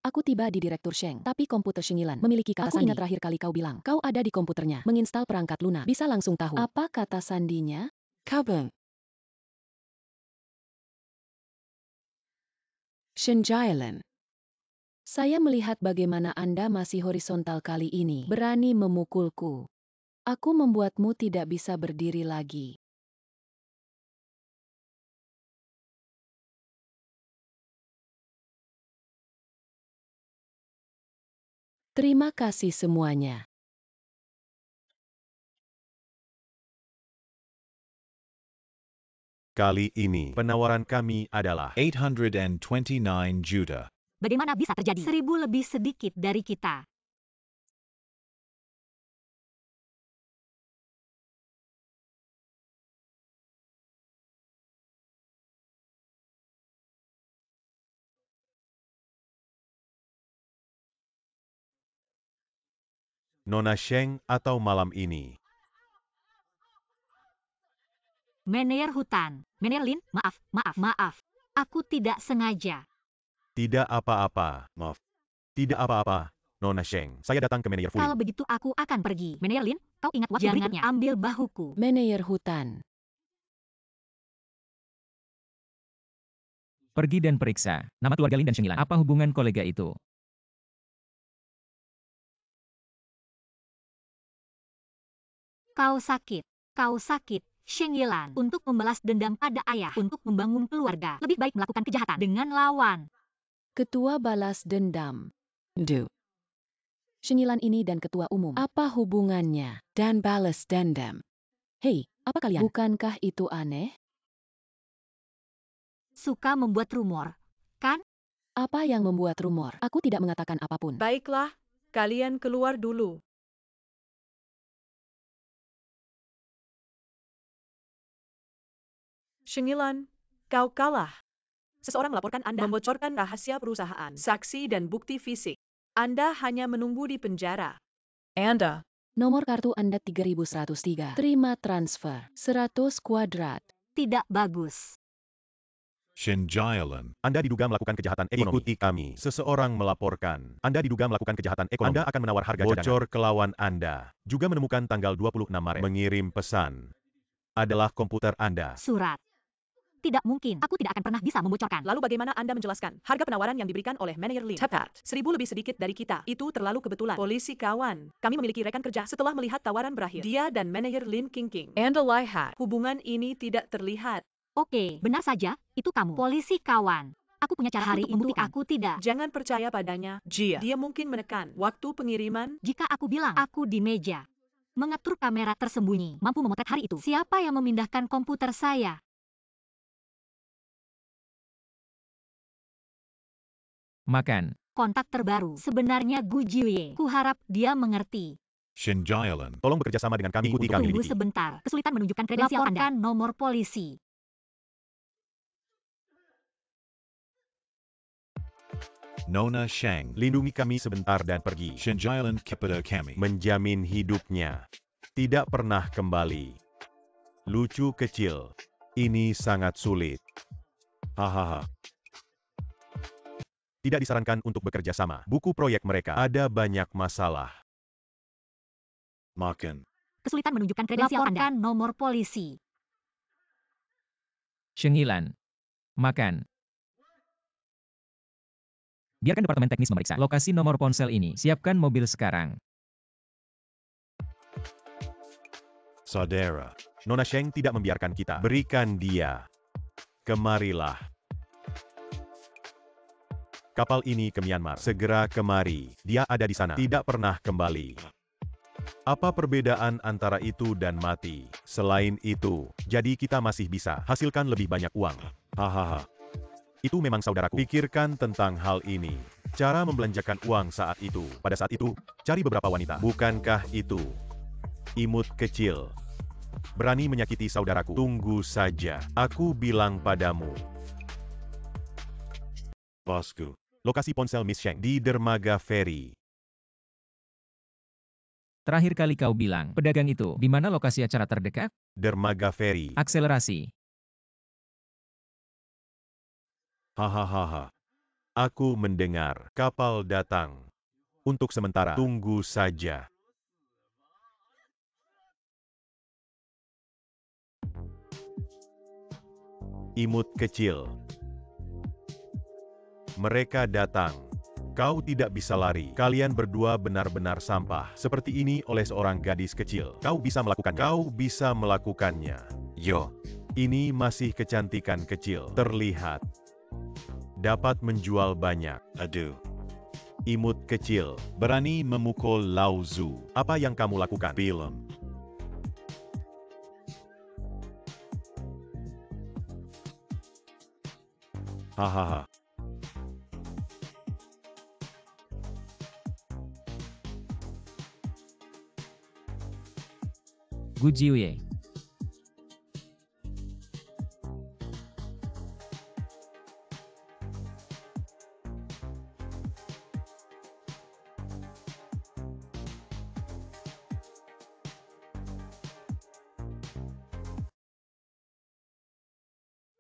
Aku tiba di Direktur Sheng, tapi komputer Shengilan memiliki kata sandi. Aku ingat terakhir kali kau bilang, kau ada di komputernya, menginstal perangkat lunak. Bisa langsung tahu. Apa kata sandinya? Kabel. Shenjialan. Saya melihat bagaimana Anda masih horizontal kali ini, berani memukulku. Aku membuatmu tidak bisa berdiri lagi. Terima kasih semuanya. Kali ini, penawaran kami adalah 829 juta. Bagaimana bisa terjadi? 1000 lebih sedikit dari kita. Nona Sheng atau malam ini. Manajer hutan. Manajer Lin, maaf. Aku tidak sengaja. Tidak apa-apa, maaf. Tidak apa-apa, Nona Sheng. Saya datang ke manajer Fuli. Kalau begitu aku akan pergi. Manajer Lin, kau ingat waktu berikutnya. Ambil bahuku. Manajer hutan. Pergi dan periksa. Nama keluarga Lin dan Shengilan. Apa hubungan kolega itu? Kau sakit. Shengilan, untuk membalas dendam pada ayah, untuk membangun keluarga, lebih baik melakukan kejahatan dengan lawan. Ketua balas dendam. Shengilan ini dan ketua umum. Apa hubungannya? Dan balas dendam. Hei, apa kalian? Bukankah itu aneh? Suka membuat rumor, kan? Apa yang membuat rumor? Aku tidak mengatakan apapun. Baiklah, kalian keluar dulu. Shengilan, kau kalah. Seseorang melaporkan Anda membocorkan rahasia perusahaan, saksi dan bukti fisik. Anda hanya menunggu di penjara. Anda. Nomor kartu Anda 3103. Terima transfer. 100 kuadrat. Tidak bagus. Shenjialan. Anda diduga melakukan kejahatan ekonomi. Ikuti kami. Seseorang melaporkan. Anda diduga melakukan kejahatan ekonomi. Anda akan menawar harga cadangan. Bocor ke lawan Anda. Juga menemukan tanggal 26 Maret. Mengirim pesan. Adalah komputer Anda. Surat. Tidak mungkin. Aku tidak akan pernah bisa membocorkan. Lalu bagaimana Anda menjelaskan harga penawaran yang diberikan oleh manajer Lin? Tepat. 1000 lebih sedikit dari kita. Itu terlalu kebetulan. Polisi kawan. Kami memiliki rekan kerja setelah melihat tawaran berakhir. Dia dan manajer Lin King. Anda lihat. Hubungan ini tidak terlihat. Oke, benar saja. Itu kamu. Polisi kawan. Aku punya cara untuk membuktikan. Aku tidak. Jangan percaya padanya. Dia mungkin menekan waktu pengiriman. Jika aku bilang aku di meja, mengatur kamera tersembunyi, mampu memotret hari itu. Siapa yang memindahkan komputer saya? Makan. Kontak terbaru. Sebenarnya Gu Jiwei. Kuharap dia mengerti. Shenjialan. Tolong bekerja sama dengan kami. Ikuti kami. Tunggu sebentar. Kesulitan menunjukkan kredensial Anda. Laporkan nomor polisi. Nona Sheng. Lindungi kami sebentar dan pergi. Shenjialan kepada kami. Menjamin hidupnya. Tidak pernah kembali. Lucu kecil. Ini sangat sulit. Hahaha. Tidak disarankan untuk bekerja sama. Buku proyek mereka ada banyak masalah. Makan. Kesulitan menunjukkan kredensial Anda. Laporkan nomor polisi. Shengilan. Makan. Biarkan departemen teknis memeriksa lokasi nomor ponsel ini. Siapkan mobil sekarang. Saudara, Nona Sheng tidak membiarkan kita. Berikan dia. Kemarilah. Kapal ini ke Myanmar. Segera kemari. Dia ada di sana. Tidak pernah kembali. Apa perbedaan antara itu dan mati? Selain itu, jadi kita masih bisa hasilkan lebih banyak uang. Hahaha. Itu memang saudaraku. Pikirkan tentang hal ini. Cara membelanjakan uang saat itu. Pada saat itu, cari beberapa wanita. Bukankah itu imut kecil? Berani menyakiti saudaraku. Tunggu saja. Aku bilang padamu. Bosku. Lokasi ponsel Miss Sheng di dermaga feri. Terakhir kali kau bilang, pedagang itu, di mana lokasi acara terdekat? Dermaga feri. Akselerasi. Hahaha. Aku mendengar kapal datang. Untuk sementara, tunggu saja. Imut kecil. Mereka datang. Kau tidak bisa lari. Kalian berdua benar-benar sampah. Seperti ini oleh seorang gadis kecil. Kau bisa melakukannya. Kau bisa melakukannya. Yo. Ini masih kecantikan kecil. Terlihat. Dapat menjual banyak. Aduh. Imut kecil. Berani memukul Lao Zu. Apa yang kamu lakukan? Film. Hahaha. Gu Jiuye.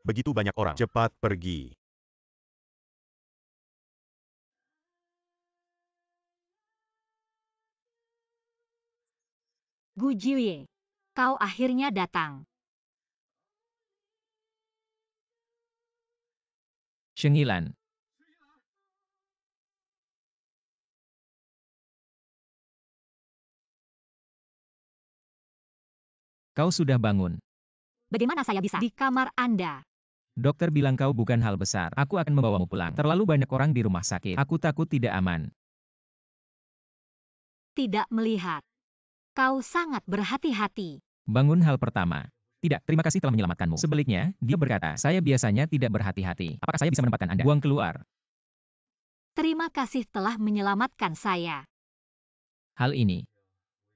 Begitu banyak orang. Cepat pergi. Gu Jiuye, kau akhirnya datang. Sheng Yilan. Kau sudah bangun. Bagaimana saya bisa di kamar Anda? Dokter bilang kau bukan hal besar. Aku akan membawamu pulang. Terlalu banyak orang di rumah sakit. Aku takut tidak aman. Tidak melihat. Kau sangat berhati-hati. Bangun hal pertama. Tidak, terima kasih telah menyelamatkanmu. Sebaliknya, dia berkata, saya biasanya tidak berhati-hati. Apakah saya bisa menempatkan Anda? Buang keluar. Terima kasih telah menyelamatkan saya. Hal ini.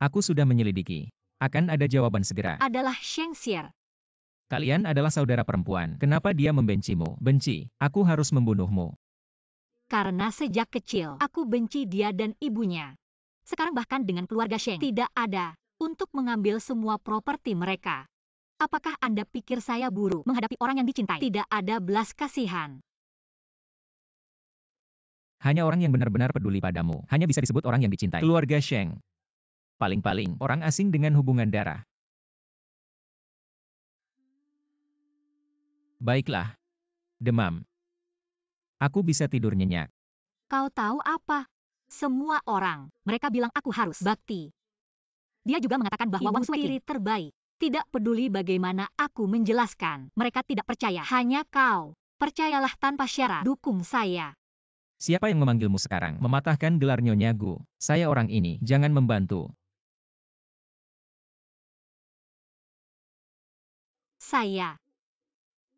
Aku sudah menyelidiki. Akan ada jawaban segera. Adalah Sheng Xier. Kalian adalah saudara perempuan. Kenapa dia membencimu? Benci. Aku harus membunuhmu. Karena sejak kecil, aku benci dia dan ibunya. Sekarang bahkan dengan keluarga Sheng, tidak ada untuk mengambil semua properti mereka. Apakah Anda pikir saya buruk menghadapi orang yang dicintai? Tidak ada belas kasihan. Hanya orang yang benar-benar peduli padamu. Hanya bisa disebut orang yang dicintai. Keluarga Sheng. Paling-paling, orang asing dengan hubungan darah. Baiklah. Demam. Aku bisa tidur nyenyak. Kau tahu apa? Semua orang, mereka bilang aku harus bakti. Dia juga mengatakan bahwa Wang Sui terbaik. Tidak peduli bagaimana aku menjelaskan. Mereka tidak percaya. Hanya kau. Percayalah tanpa syarat. Dukung saya. Siapa yang memanggilmu sekarang? Mematahkan gelar Nyonya Gu. Saya orang ini. Jangan membantu. Saya.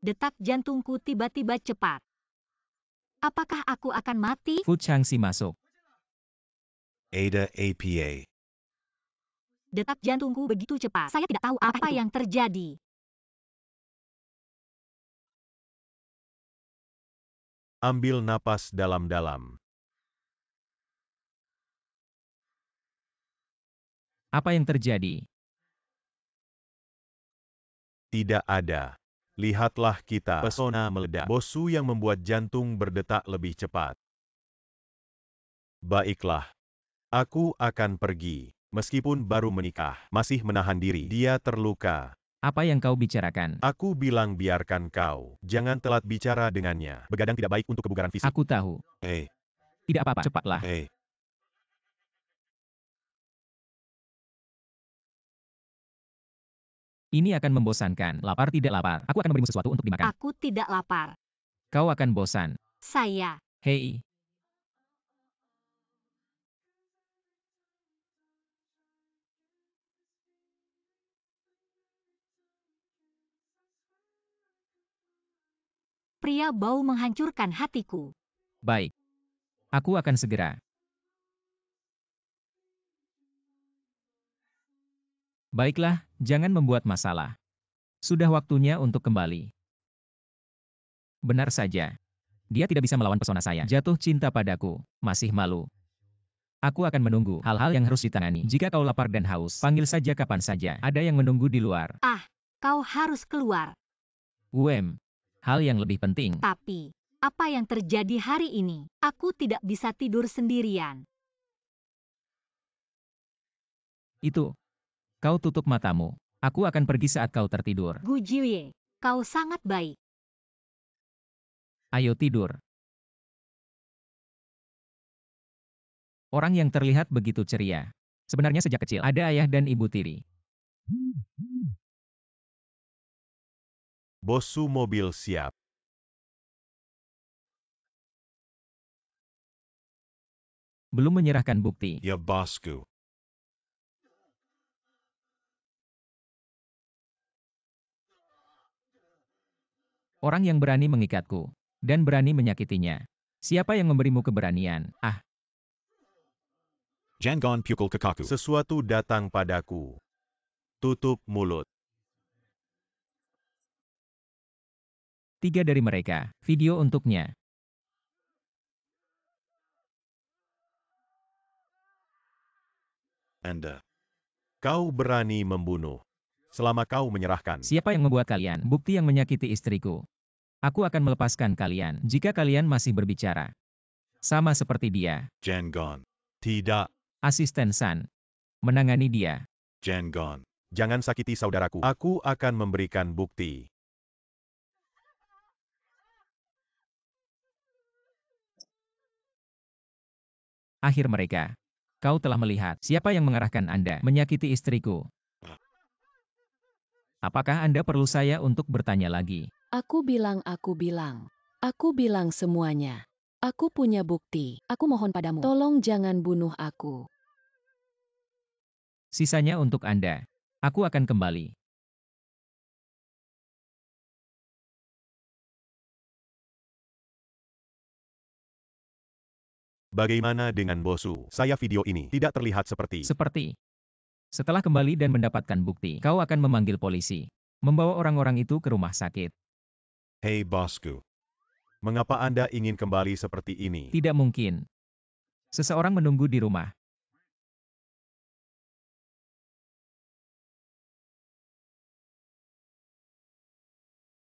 Detak jantungku tiba-tiba cepat. Apakah aku akan mati? Fu Changxi masuk. Ada APA. Detak jantungku begitu cepat. Saya tidak tahu apa yang terjadi. Ambil napas dalam-dalam. Apa yang terjadi? Tidak ada. Lihatlah kita. Pesona meledak. Bosu yang membuat jantung berdetak lebih cepat. Baiklah. Aku akan pergi. Meskipun baru menikah, masih menahan diri. Dia terluka. Apa yang kau bicarakan? Aku bilang biarkan kau. Jangan telat bicara dengannya. Begadang tidak baik untuk kebugaran fisik. Aku tahu. Hey. Tidak apa-apa, cepatlah. Hey. Ini akan membosankan. Lapar tidak lapar. Aku akan memberimu sesuatu untuk dimakan. Aku tidak lapar. Kau akan bosan. Saya. Hei. Pria bau menghancurkan hatiku. Baik. Aku akan segera. Baiklah, jangan membuat masalah. Sudah waktunya untuk kembali. Benar saja. Dia tidak bisa melawan pesona saya. Jatuh cinta padaku. Masih malu. Aku akan menunggu hal-hal yang harus ditangani. Jika kau lapar dan haus, panggil saja kapan saja. Ada yang menunggu di luar. Ah, kau harus keluar. Hal yang lebih penting. Tapi, Apa yang terjadi hari ini? Aku tidak bisa tidur sendirian. Itu. Kau tutup matamu. Aku akan pergi saat kau tertidur. Gu Jiye, kau sangat baik. Ayo tidur. Orang yang terlihat begitu ceria. Sebenarnya sejak kecil ada ayah dan ibu tiri. Bosu mobil siap. Belum menyerahkan bukti. Ya bosku. Orang yang berani mengikatku. Dan berani menyakitinya. Siapa yang memberimu keberanian? Ah, Jangan pukul kekaku. Sesuatu datang padaku. Tutup mulut. 3 dari mereka. Video untuknya. Anda. Kau berani membunuh. Selama kau menyerahkan. Siapa yang membuat kalian? Bukti yang menyakiti istriku. Aku akan melepaskan kalian jika kalian masih berbicara. Sama seperti dia. Jangan. Tidak. Asisten San. Menangani dia. Jangan. Jangan sakiti saudaraku. Aku akan memberikan bukti. Akhir mereka. Kau telah melihat siapa yang mengarahkan Anda menyakiti istriku. Apakah Anda perlu saya untuk bertanya lagi? Aku bilang semuanya. Aku punya bukti. Aku mohon padamu, tolong jangan bunuh aku. Sisanya untuk Anda. Aku akan kembali. Bagaimana dengan Bosu? Saya video ini tidak terlihat seperti. Setelah kembali dan mendapatkan bukti, kau akan memanggil polisi. Membawa orang-orang itu ke rumah sakit. Hey bosku. Mengapa Anda ingin kembali seperti ini? Tidak mungkin. Seseorang menunggu di rumah.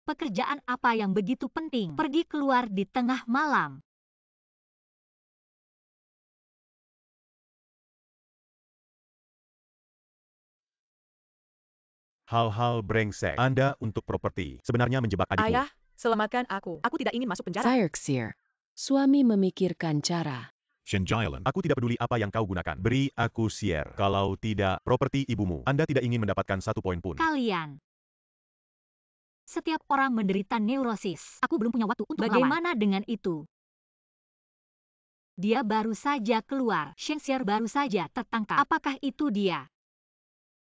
Pekerjaan apa yang begitu penting? Pergi keluar di tengah malam. Hal-hal brengsek Anda untuk properti. Sebenarnya menjebak adikmu. Ayah, selamatkan aku. Aku tidak ingin masuk penjara. Xerxes. Suami memikirkan cara. Shinjailan. Aku tidak peduli apa yang kau gunakan. Beri aku share. Kalau tidak, properti ibumu. Anda tidak ingin mendapatkan 1 poin pun. Kalian. Setiap orang menderita neurosis. Aku belum punya waktu untuk melawan. Bagaimana dengan itu? Dia baru saja keluar. Shengxier baru saja tertangkap. Apakah itu dia?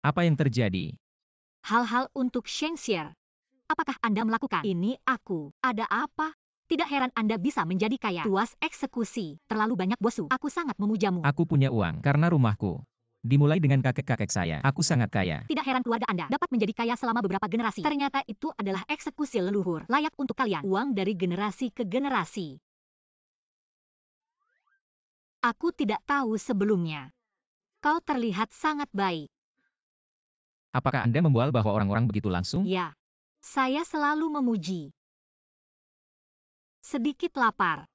Apa yang terjadi? Hal-hal untuk Shengxier. Apakah Anda melakukan ini? Aku. Ada apa? Tidak heran Anda bisa menjadi kaya. Tuas eksekusi. Terlalu banyak bosu. Aku sangat memujamu. Aku punya uang karena rumahku. Dimulai dengan kakek-kakek saya. Aku sangat kaya. Tidak heran keluarga Anda dapat menjadi kaya selama beberapa generasi. Ternyata itu adalah eksekusi leluhur. Layak untuk kalian. Uang dari generasi ke generasi. Aku tidak tahu sebelumnya. Kau terlihat sangat baik. Apakah Anda membual bahwa orang-orang begitu langsung? Ya. Saya selalu memuji. Sedikit lapar.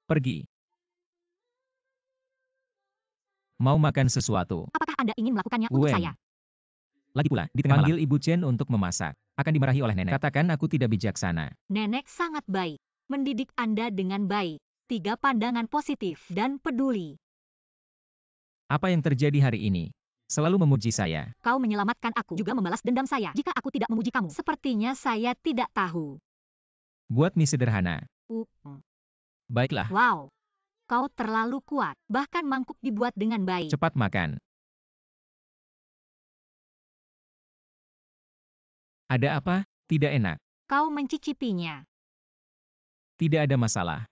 Pergi. Mau makan sesuatu? Apakah Anda ingin melakukannya untuk Wen. saya? Lagi pula, di tengah manggil Ibu Chen untuk memasak. Akan dimarahi oleh nenek. Katakan aku tidak bijaksana. Nenek sangat baik. Mendidik Anda dengan baik. 3 pandangan positif dan peduli. Apa yang terjadi hari ini? Selalu memuji saya. Kau menyelamatkan aku, juga membalas dendam saya. Jika aku tidak memuji kamu, sepertinya saya tidak tahu. Buat mie sederhana. Baiklah, Wow. Kau terlalu kuat. Bahkan mangkuk dibuat dengan baik. cepat makan. Ada apa? Tidak enak. Kau mencicipinya. Tidak ada masalah.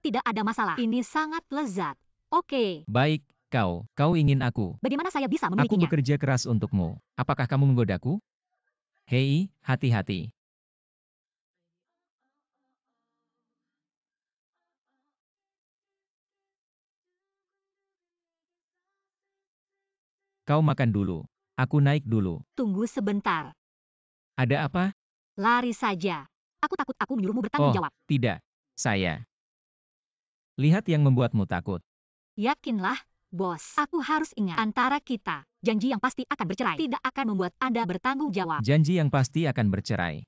Tidak ada masalah. Ini sangat lezat. Oke. Baik, kau ingin aku. Bagaimana saya bisa Aku memilikinya? bekerja keras untukmu. Apakah kamu menggodaku? Hei, hati-hati. Kau makan dulu. Aku naik dulu. Tunggu sebentar. Ada apa? Lari saja. Aku takut aku menyuruhmu bertanggung Oh, jawab. tidak. Saya. Lihat yang membuatmu takut. Yakinlah, bos. Aku harus ingat antara kita. Janji yang pasti akan bercerai tidak akan membuat Anda bertanggung jawab. Janji yang pasti akan bercerai.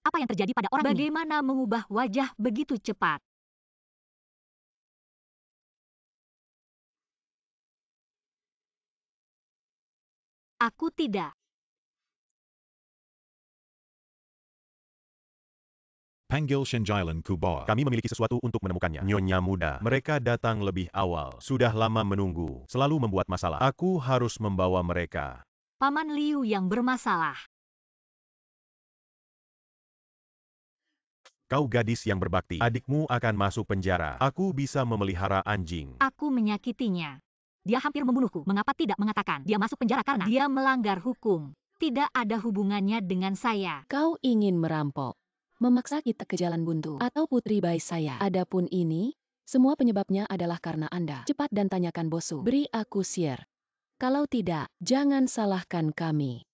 Apa yang terjadi pada orang ini? Bagaimana mengubah wajah begitu cepat? Aku tidak. Panggil Shenjilan Kubawa. Kami memiliki sesuatu untuk menemukannya. Nyonya muda, mereka datang lebih awal. Sudah lama menunggu, selalu membuat masalah. Aku harus membawa mereka. Paman Liu yang bermasalah. Kau gadis yang berbakti. Adikmu akan masuk penjara. Aku bisa memelihara anjing. Aku menyakitinya. Dia hampir membunuhku. Mengapa tidak mengatakan dia masuk penjara karena dia melanggar hukum? Tidak ada hubungannya dengan saya. Kau ingin merampok, memaksa kita ke jalan buntu, atau putri bayi saya. Adapun ini, semua penyebabnya adalah karena Anda. Cepat dan tanyakan bosu. Beri aku sihir. Kalau tidak, jangan salahkan kami.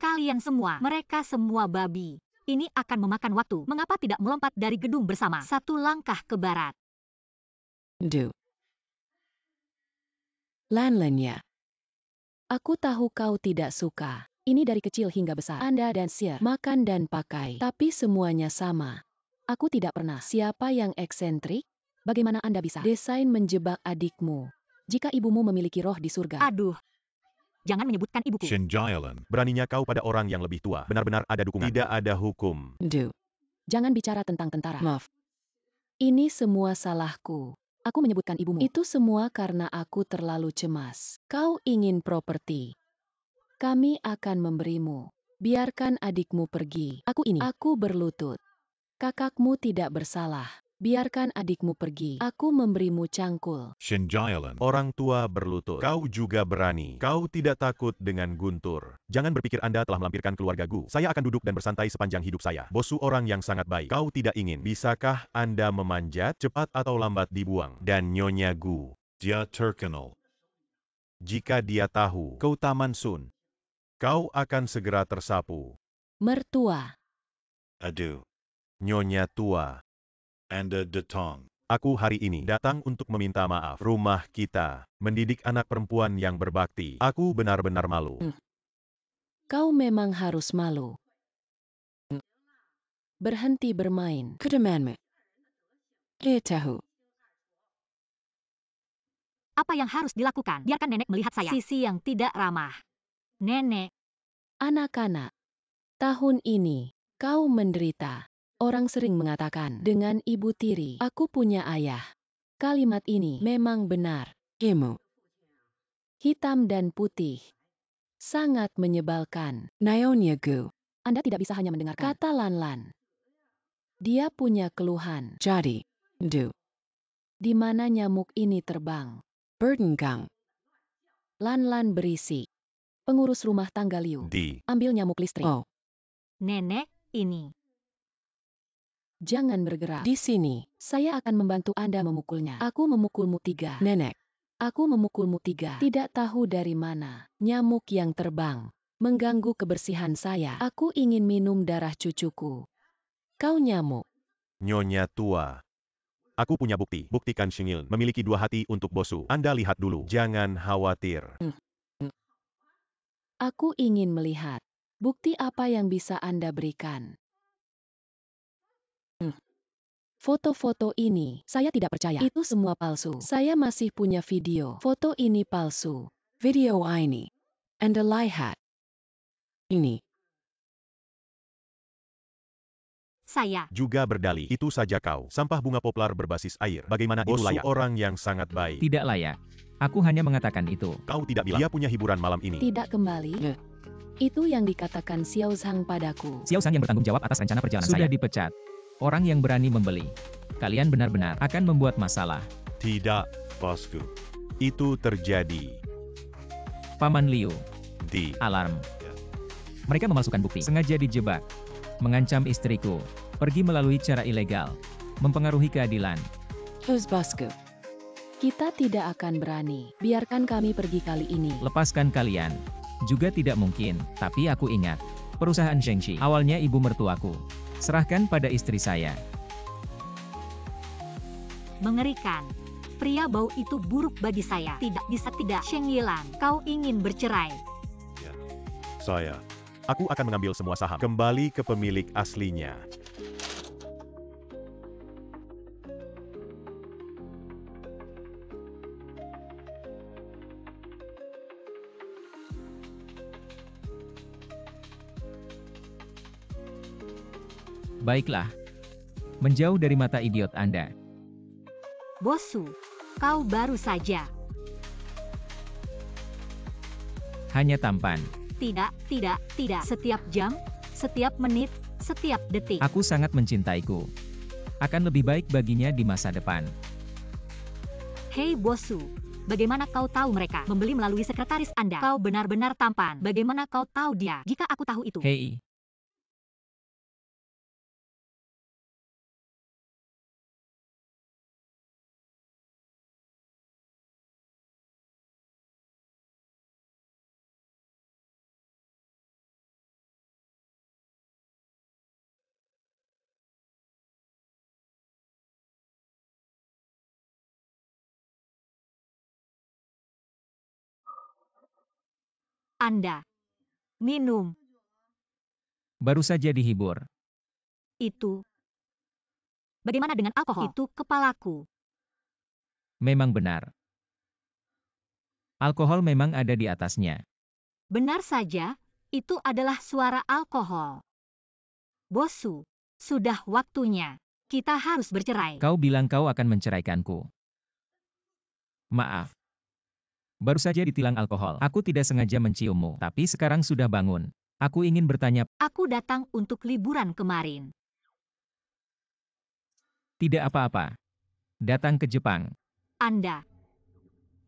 Kalian semua, mereka semua babi. Ini akan memakan waktu. Mengapa tidak melompat dari gedung bersama? Satu langkah ke barat. Lanlannya. Aku tahu kau tidak suka. Ini dari kecil hingga besar. Anda dan sihir, makan dan pakai. Tapi semuanya sama. Aku tidak pernah. Siapa yang eksentrik? Bagaimana Anda bisa desain menjebak adikmu? Jika ibumu memiliki roh di surga. Aduh. Jangan menyebutkan ibuku. Shenjilan. Beraninya kau pada orang yang lebih tua. Benar-benar ada dukungan. Tidak ada hukum. Jangan bicara tentang tentara. Maaf. Ini semua salahku. Aku menyebutkan ibumu. Itu semua karena aku terlalu cemas. Kau ingin properti. Kami akan memberimu. Biarkan adikmu pergi. Aku berlutut. Kakakmu tidak bersalah. Biarkan adikmu pergi. Aku memberimu cangkul. Shenjilan. Orang tua berlutut. Kau juga berani. Kau tidak takut dengan guntur. Jangan berpikir Anda telah melampirkan keluarga Gu. Saya akan duduk dan bersantai sepanjang hidup saya. Bosu orang yang sangat baik. Kau tidak ingin. Bisakah Anda memanjat? Cepat atau lambat dibuang. Dan Nyonya Gu. Dia terkenal. Jika dia tahu, kau Taman Sun. Kau akan segera tersapu. Mertua. Aduh. Nyonya tua. Anda datang. Aku hari ini datang untuk meminta maaf. Rumah kita mendidik anak perempuan yang berbakti. Aku benar-benar malu. Kau memang harus malu. Berhenti bermain. Kedemanmu. Dia tahu. Apa yang harus dilakukan? Biarkan nenek melihat saya. Sisi yang tidak ramah. Nenek. Anak-anak. Tahun ini, kau menderita. Orang sering mengatakan dengan ibu tiri, aku punya ayah. Kalimat ini memang benar. Hitam dan putih. Sangat menyebalkan. Nyonya Gu. Anda tidak bisa hanya mendengarkan kata Lanlan. Dia punya keluhan. Jadi, di mana nyamuk ini terbang? Burdengang. Lanlan berisik. Pengurus rumah tangga Liu. Ambil nyamuk listrik. Nenek, ini. Jangan bergerak. Di sini, saya akan membantu Anda memukulnya. Aku memukulmu 3. Nenek. Aku memukulmu 3. Tidak tahu dari mana. Nyamuk yang terbang. Mengganggu kebersihan saya. Aku ingin minum darah cucuku. Kau nyamuk. Nyonya tua. Aku punya bukti. Buktikan Shengil memiliki 2 hati untuk bosu. Anda lihat dulu. Jangan khawatir. Aku ingin melihat. Bukti apa yang bisa Anda berikan? Foto-foto ini, saya tidak percaya. Itu semua palsu. Saya masih punya video. Foto ini palsu. Video ini. Anda lihat. Ini. Saya. Juga berdalih. Itu saja kau. Sampah bunga poplar berbasis air. Bagaimana itu layak? Orang yang sangat baik. Tidak layak. Aku hanya mengatakan itu. Kau tidak bilang. Dia punya hiburan malam ini. Tidak kembali. Itu yang dikatakan Xiao Zhang padaku. Xiao Zhang yang bertanggung jawab atas rencana perjalanan sudah dipecat. Orang yang berani membeli. Kalian benar-benar akan membuat masalah. Tidak, bosku. Itu terjadi. Paman Liu. Di alarm. Mereka memalsukan bukti. Sengaja dijebak. Mengancam istriku. Pergi melalui cara ilegal. Mempengaruhi keadilan. Who's bosku? Kita tidak akan berani. Biarkan kami pergi kali ini. Lepaskan kalian. Juga tidak mungkin, tapi aku ingat. Perusahaan Shengxi, awalnya ibu mertuaku. Serahkan pada istri saya. Mengerikan. Pria bau itu buruk bagi saya. Tidak bisa tidak. Sheng Yilan, kau ingin bercerai. Saya. Aku akan mengambil semua saham kembali ke pemilik aslinya. Baiklah. Menjauh dari mata idiot Anda. Bosu, kau baru saja. Hanya tampan. Tidak, tidak, tidak. Setiap jam, setiap menit, setiap detik. Aku sangat mencintaiku. Akan lebih baik baginya di masa depan. Hei Bosu, bagaimana kau tahu mereka membeli melalui sekretaris Anda? Kau benar-benar tampan. Bagaimana kau tahu dia? Jika aku tahu itu. Hei. Anda minum Baru saja dihibur. itu. Bagaimana dengan alkohol? Itu kepalaku. Memang benar. Alkohol memang ada di atasnya. Benar saja, itu adalah suara alkohol. Bosu, sudah waktunya. Kita harus bercerai. Kau bilang kau akan menceraikanku. Maaf. Baru saja ditilang alkohol. Aku tidak sengaja menciummu, tapi sekarang sudah bangun. Aku ingin bertanya. Aku datang untuk liburan kemarin. Tidak apa-apa. Datang ke Jepang. Anda.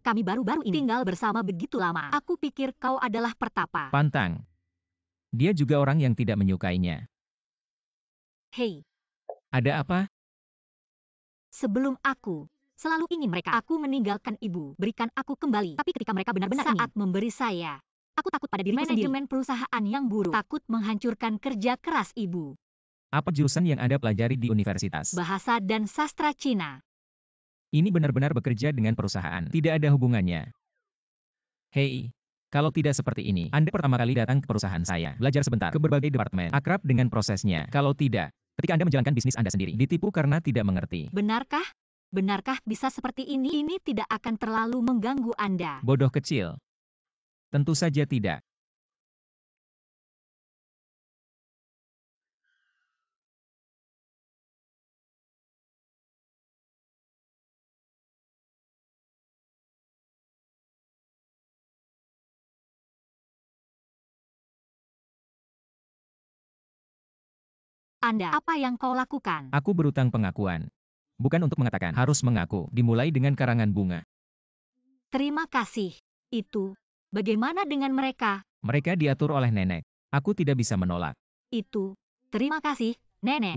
Kami baru-baru ini tinggal bersama begitu lama. Aku pikir kau adalah pertapa. Pantang. Dia juga orang yang tidak menyukainya. Hei, Ada apa? sebelum aku selalu ingin mereka. Aku meninggalkan ibu. Berikan aku kembali. Tapi ketika mereka benar-benar saat memberi saya, aku takut pada diriku sendiri. Manajemen perusahaan yang buruk. Takut menghancurkan kerja keras ibu. Apa jurusan yang Anda pelajari di universitas? Bahasa dan sastra Cina. Ini benar-benar bekerja dengan perusahaan. Tidak ada hubungannya. Hei, kalau tidak seperti ini, Anda pertama kali datang ke perusahaan saya, belajar sebentar ke berbagai departemen, akrab dengan prosesnya. Kalau tidak, ketika Anda menjalankan bisnis Anda sendiri, ditipu karena tidak mengerti. Benarkah? Benarkah bisa seperti ini? Ini tidak akan terlalu mengganggu Anda. Bodoh kecil. Tentu saja tidak. Anda, apa yang kau lakukan? Aku berutang pengakuan. Bukan untuk mengatakan harus mengaku, dimulai dengan karangan bunga. Terima kasih. Itu. Bagaimana dengan mereka? Mereka diatur oleh nenek. Aku tidak bisa menolak. Itu. Terima kasih, Nenek.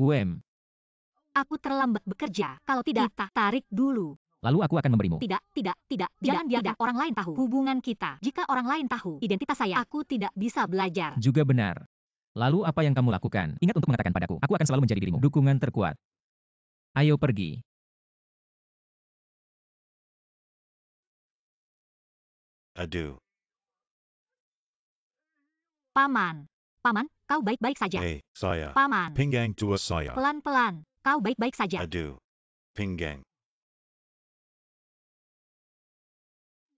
Aku terlambat bekerja. Kalau tidak, kita tarik dulu. Lalu aku akan memberimu. Tidak. Jangan biarkan orang lain tahu hubungan kita. Jika orang lain tahu identitas saya, aku tidak bisa belajar. Juga benar. Lalu apa yang kamu lakukan? Ingat untuk mengatakan padaku. Aku akan selalu menjadi dirimu. Dukungan terkuat. Ayo pergi. Adieu. Paman. Paman, kau baik-baik saja. Hey, saya. Paman. Pinggang tua saya. Pelan-pelan. Kau baik-baik saja. Adieu. Pinggang.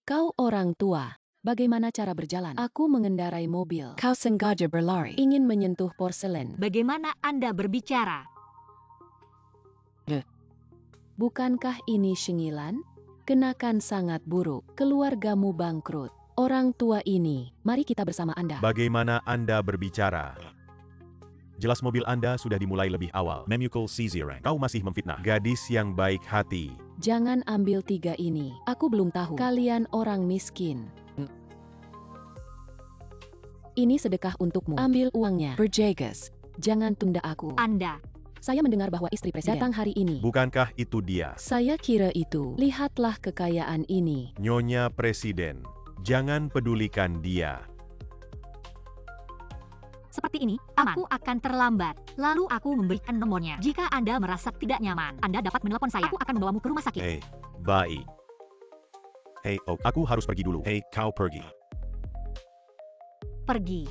Kau orang tua. Bagaimana cara berjalan? Aku mengendarai mobil. Kau sengaja berlari. Ingin menyentuh porselen. Bagaimana Anda berbicara? Bukankah ini Shengyilan? Kenakan sangat buruk. Keluargamu bangkrut. Orang tua ini, mari kita bersama Anda. Bagaimana Anda berbicara? Jelas mobil Anda sudah dimulai lebih awal. Memukul Sizirang. Kau masih memfitnah gadis yang baik hati. Jangan ambil 3 ini. Aku belum tahu. Kalian orang miskin. Ini sedekah untukmu. Ambil uangnya. Berjagas. Jangan tunda aku. Anda. Saya mendengar bahwa istri presiden datang hari ini. Bukankah itu dia? Saya kira itu. Lihatlah kekayaan ini. Nyonya Presiden, jangan pedulikan dia. Seperti ini, aku akan terlambat. Lalu aku memberikan nomornya. Jika Anda merasa tidak nyaman, Anda dapat menelepon saya. Aku akan membawamu ke rumah sakit. Hey, Baik, hey, oh, aku harus pergi dulu. hey, kau pergi. Pergi.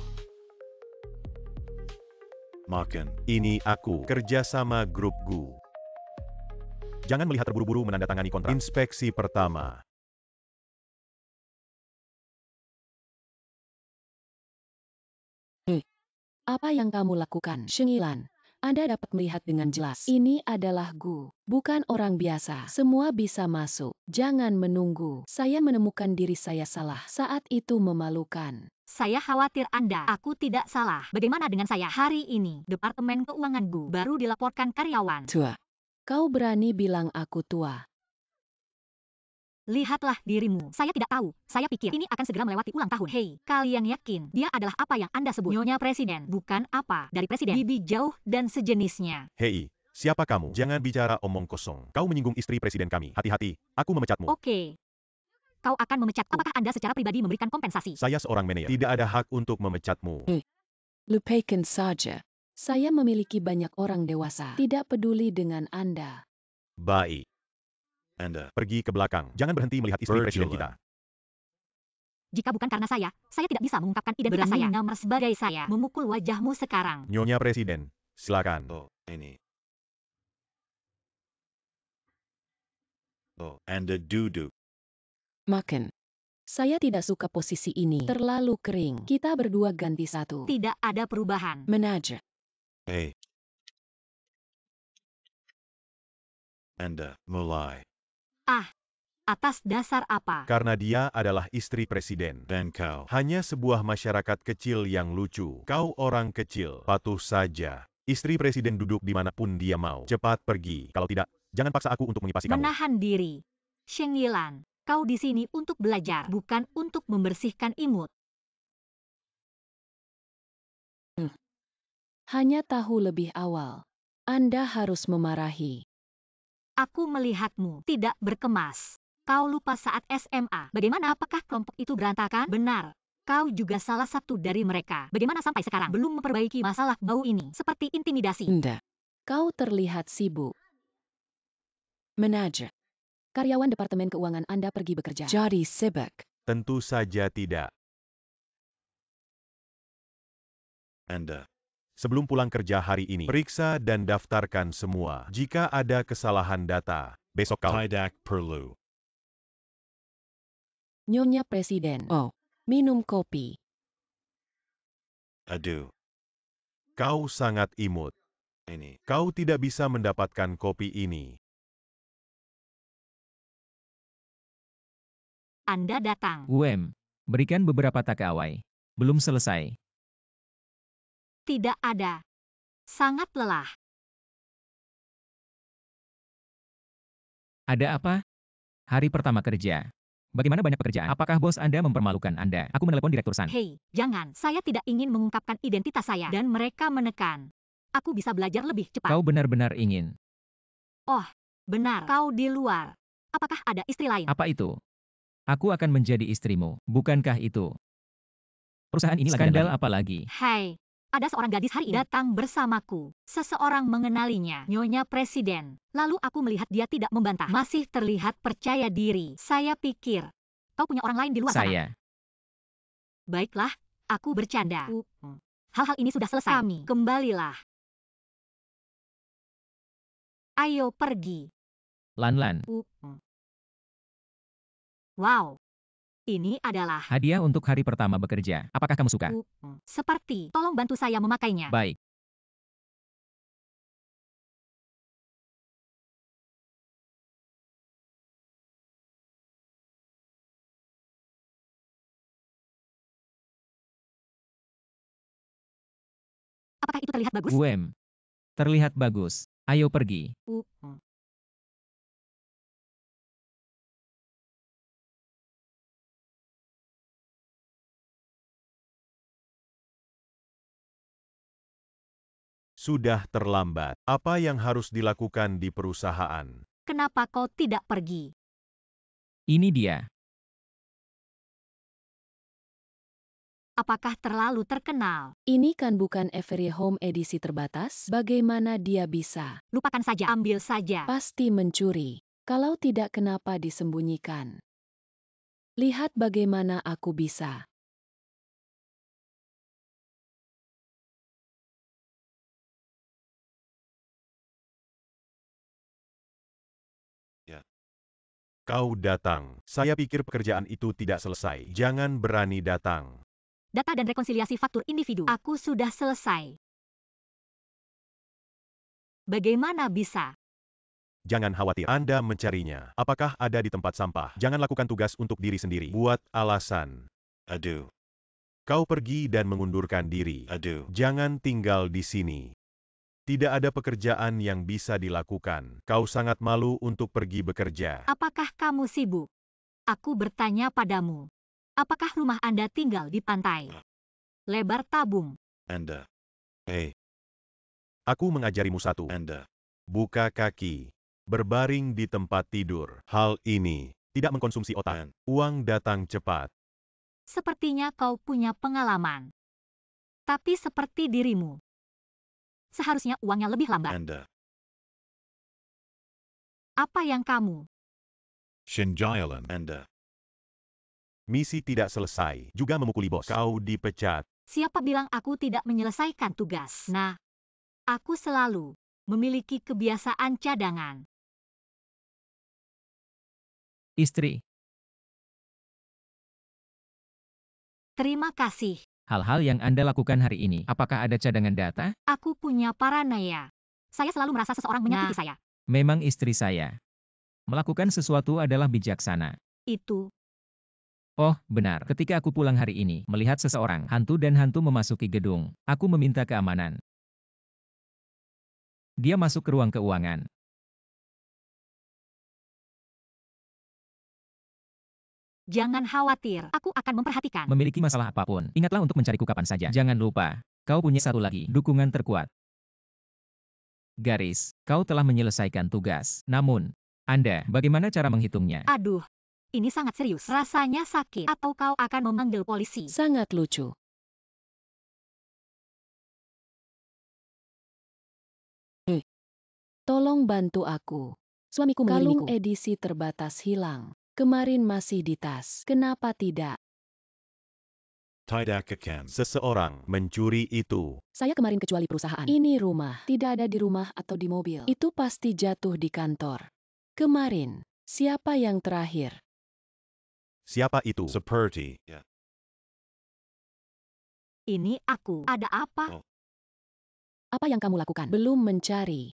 Makan. Ini aku, kerjasama grup GU. Jangan melihat terburu-buru menandatangani kontrak. Inspeksi pertama. Apa yang kamu lakukan, Shengyilan? Anda dapat melihat dengan jelas. Ini adalah Gu, bukan orang biasa. Semua bisa masuk. Jangan menunggu. Saya menemukan diri saya salah. Saat itu memalukan. Saya khawatir Anda. Aku tidak salah. Bagaimana dengan saya? Hari ini, Departemen Keuangan GU baru dilaporkan karyawan. Tua. Kau berani bilang aku tua. Lihatlah dirimu. Saya tidak tahu. Saya pikir ini akan segera melewati ulang tahun. Hei, kalian yakin dia adalah apa yang Anda sebut? Nyonya Presiden, bukan apa dari Presiden. Bibi jauh dan sejenisnya. Hei, siapa kamu? Jangan bicara omong kosong. Kau menyinggung istri presiden kami. Hati-hati, aku memecatmu. Oke. Kau akan memecatku. Apakah Anda secara pribadi memberikan kompensasi? Saya seorang manajer. Tidak ada hak untuk memecatmu. Lupakan saja. Saya memiliki banyak orang dewasa. Tidak peduli dengan Anda. Baik, Anda. pergi ke belakang. Jangan berhenti melihat istri presiden Berjalan. kita. Jika bukan karena saya tidak bisa mengungkapkan identitas saya. Namar sebagai saya memukul wajahmu sekarang. Nyonya Presiden, silakan. Oh, ini. Oh, Anda duduk. Makan. Saya tidak suka posisi ini. Terlalu kering. Kita berdua ganti satu. Tidak ada perubahan. Manajer. Hey. Anda mulai. Atas dasar apa? Karena dia adalah istri presiden. Dan kau. Hanya sebuah masyarakat kecil yang lucu. Kau orang kecil, patuh saja. Istri presiden duduk dimanapun dia mau. Cepat pergi. Kalau tidak, jangan paksa aku untuk mengipasi kamu. Menahan diri. Shengyilan, kau di sini untuk belajar, bukan untuk membersihkan imut. Hanya tahu lebih awal. Anda harus memarahi. Aku melihatmu tidak berkemas. Kau lupa saat SMA. Bagaimana? Apakah kelompok itu berantakan? Benar. Kau juga salah satu dari mereka. Bagaimana sampai sekarang belum memperbaiki masalah bau ini? Seperti intimidasi. Anda. Kau terlihat sibuk. Manajer. Karyawan Departemen Keuangan Anda pergi bekerja. Jadi sibuk. Tentu saja tidak. Anda. Sebelum pulang kerja hari ini, periksa dan daftarkan semua. Jika ada kesalahan data, besok kau... Tidak perlu. Nyonya Presiden. Oh, minum kopi. Aduh. Kau sangat imut. Ini. Kau tidak bisa mendapatkan kopi ini. Anda datang. Berikan beberapa takawai. Belum selesai. Tidak ada. Sangat lelah. Ada apa? Hari pertama kerja. Bagaimana banyak pekerjaan? Apakah bos Anda mempermalukan Anda? Aku menelepon Direktur San. Hei, jangan. Saya tidak ingin mengungkapkan identitas saya. Dan mereka menekan. Aku bisa belajar lebih cepat. Kau benar-benar ingin. Benar. Kau di luar. Apakah ada istri lain? Apa itu? Aku akan menjadi istrimu. Bukankah itu? Perusahaan ini skandal apa lagi? Hai. Ada seorang gadis hari ini datang bersamaku. Seseorang mengenalinya, Nyonya Presiden. Lalu aku melihat dia tidak membantah. Masih terlihat percaya diri. Saya pikir, kau punya orang lain di luar sana. Saya. Baiklah, aku bercanda. Hal-hal ini sudah selesai. Kami, kembalilah. Ayo pergi. Lan. Wow. Ini adalah Hadiah untuk hari pertama bekerja. Apakah kamu suka? seperti, tolong bantu saya memakainya. Baik. Apakah itu terlihat bagus? Terlihat bagus. Ayo pergi. Sudah terlambat. Apa yang harus dilakukan di perusahaan? Kenapa kau tidak pergi? Ini dia. Apakah terlalu terkenal? Ini kan bukan Every Home edisi terbatas. Bagaimana dia bisa? Lupakan saja, ambil saja. Pasti mencuri. Kalau tidak, kenapa disembunyikan? Lihat bagaimana aku bisa. Kau datang. Saya pikir pekerjaan itu tidak selesai. Jangan berani datang. Data dan rekonsiliasi faktur individu. Aku sudah selesai. Bagaimana bisa? Jangan khawatir, Anda mencarinya. Apakah ada di tempat sampah? Jangan lakukan tugas untuk diri sendiri. Buat alasan. Ado. Kau pergi dan mengundurkan diri. Ado. Jangan tinggal di sini. Tidak ada pekerjaan yang bisa dilakukan. Kau sangat malu untuk pergi bekerja. Apakah kamu sibuk? Aku bertanya padamu. Apakah rumah Anda tinggal di pantai? Lebar tabung. Anda. Hey. Aku mengajarimu satu. Anda. Buka kaki. Berbaring di tempat tidur. Hal ini tidak mengkonsumsi otak. Uang datang cepat. Sepertinya kau punya pengalaman. Tapi seperti dirimu. Seharusnya uangnya lebih lambat. Anda. Apa yang kamu? Shinjayalan. Anda. Misi tidak selesai. Juga memukuli bos. Kau dipecat. Siapa bilang aku tidak menyelesaikan tugas? Nah, aku selalu memiliki kebiasaan cadangan. Istri. Terima kasih. Hal-hal yang Anda lakukan hari ini, apakah ada cadangan data? Aku punya paranoia. Saya selalu merasa seseorang menyakiti saya. Memang istri saya. Melakukan sesuatu adalah bijaksana. Itu. Oh, benar. Ketika aku pulang hari ini, melihat seseorang, hantu memasuki gedung, aku meminta keamanan. Dia masuk ke ruang keuangan. Jangan khawatir, aku akan memperhatikan. Memiliki masalah apapun, ingatlah untuk mencariku kapan saja. Jangan lupa, kau punya satu lagi, dukungan terkuat. Garis, kau telah menyelesaikan tugas. Namun, Anda, bagaimana cara menghitungnya? Aduh, ini sangat serius. Rasanya sakit. Atau kau akan memanggil polisi. Sangat lucu. Tolong bantu aku. Suamiku Kalung mengirimiku. Edisi terbatas hilang. Kemarin masih di tas. Kenapa tidak? Tidak akan. Seseorang mencuri itu. Saya kemarin kecuali perusahaan. Ini rumah. Tidak ada di rumah atau di mobil. Itu pasti jatuh di kantor. Kemarin. Siapa yang terakhir? Siapa itu? Seperti. Ya. Ini aku. Ada apa? Oh. Apa yang kamu lakukan? Belum mencari.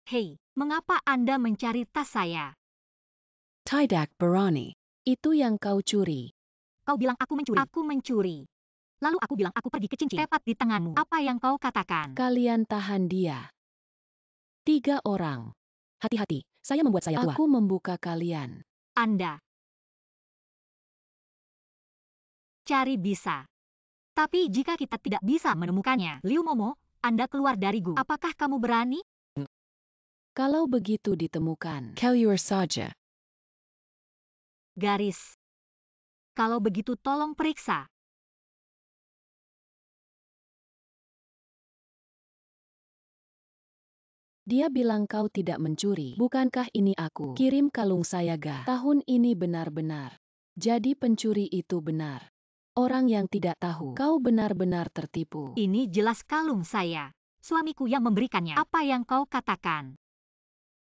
Hei, mengapa Anda mencari tas saya? Tidak berani. Itu yang kau curi. Kau bilang aku mencuri. Aku mencuri. Lalu aku bilang aku pergi ke cincin. Tepat di tanganmu. Apa yang kau katakan? Kalian tahan dia. 3 orang. Hati-hati, saya membuat saya tua. Aku membuka kalian. Anda. Cari bisa. Tapi jika kita tidak bisa menemukannya, Liu Momo, Anda keluar dari gua. Apakah kamu berani? Kalau begitu ditemukan, keluar saja. Garis. Kalau begitu tolong periksa. Dia bilang kau tidak mencuri. Bukankah ini aku? Kirim kalung saya ga. Tahun ini benar-benar. Jadi pencuri itu benar. Orang yang tidak tahu, kau benar-benar tertipu. Ini jelas kalung saya. Suamiku yang memberikannya. Apa yang kau katakan?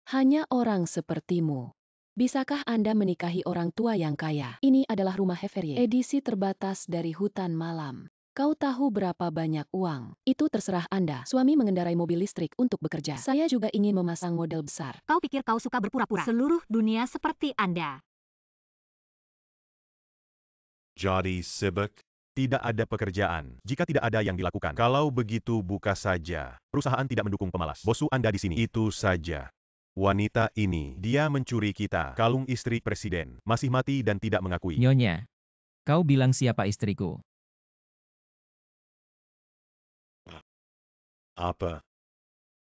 Hanya orang sepertimu. Bisakah Anda menikahi orang tua yang kaya? Ini adalah rumah Heverie, edisi terbatas dari hutan malam. Kau tahu berapa banyak uang? Itu terserah Anda. Suami mengendarai mobil listrik untuk bekerja. Saya juga ingin memasang model besar. Kau pikir kau suka berpura-pura? Seluruh dunia seperti Anda. Jadi sibuk. Tidak ada pekerjaan. Jika tidak ada yang dilakukan. Kalau begitu buka saja. Perusahaan tidak mendukung pemalas. Bosu Anda di sini. Itu saja. Wanita ini, dia mencuri kita. Kalung istri presiden. Masih mati dan tidak mengakui. Nyonya, kau bilang siapa istriku? Apa?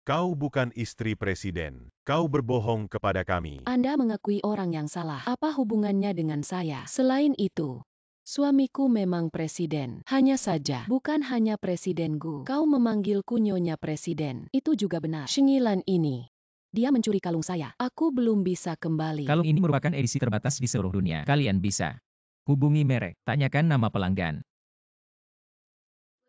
Kau bukan istri presiden. Kau berbohong kepada kami. Anda mengakui orang yang salah. Apa hubungannya dengan saya? Selain itu, suamiku memang presiden. Hanya saja, bukan hanya presiden Gu. Kau memanggilku Nyonya Presiden. Itu juga benar. Shengilan ini. Dia mencuri kalung saya. Aku belum bisa kembali. Kalung ini merupakan edisi terbatas di seluruh dunia. Kalian bisa hubungi merek, tanyakan nama pelanggan.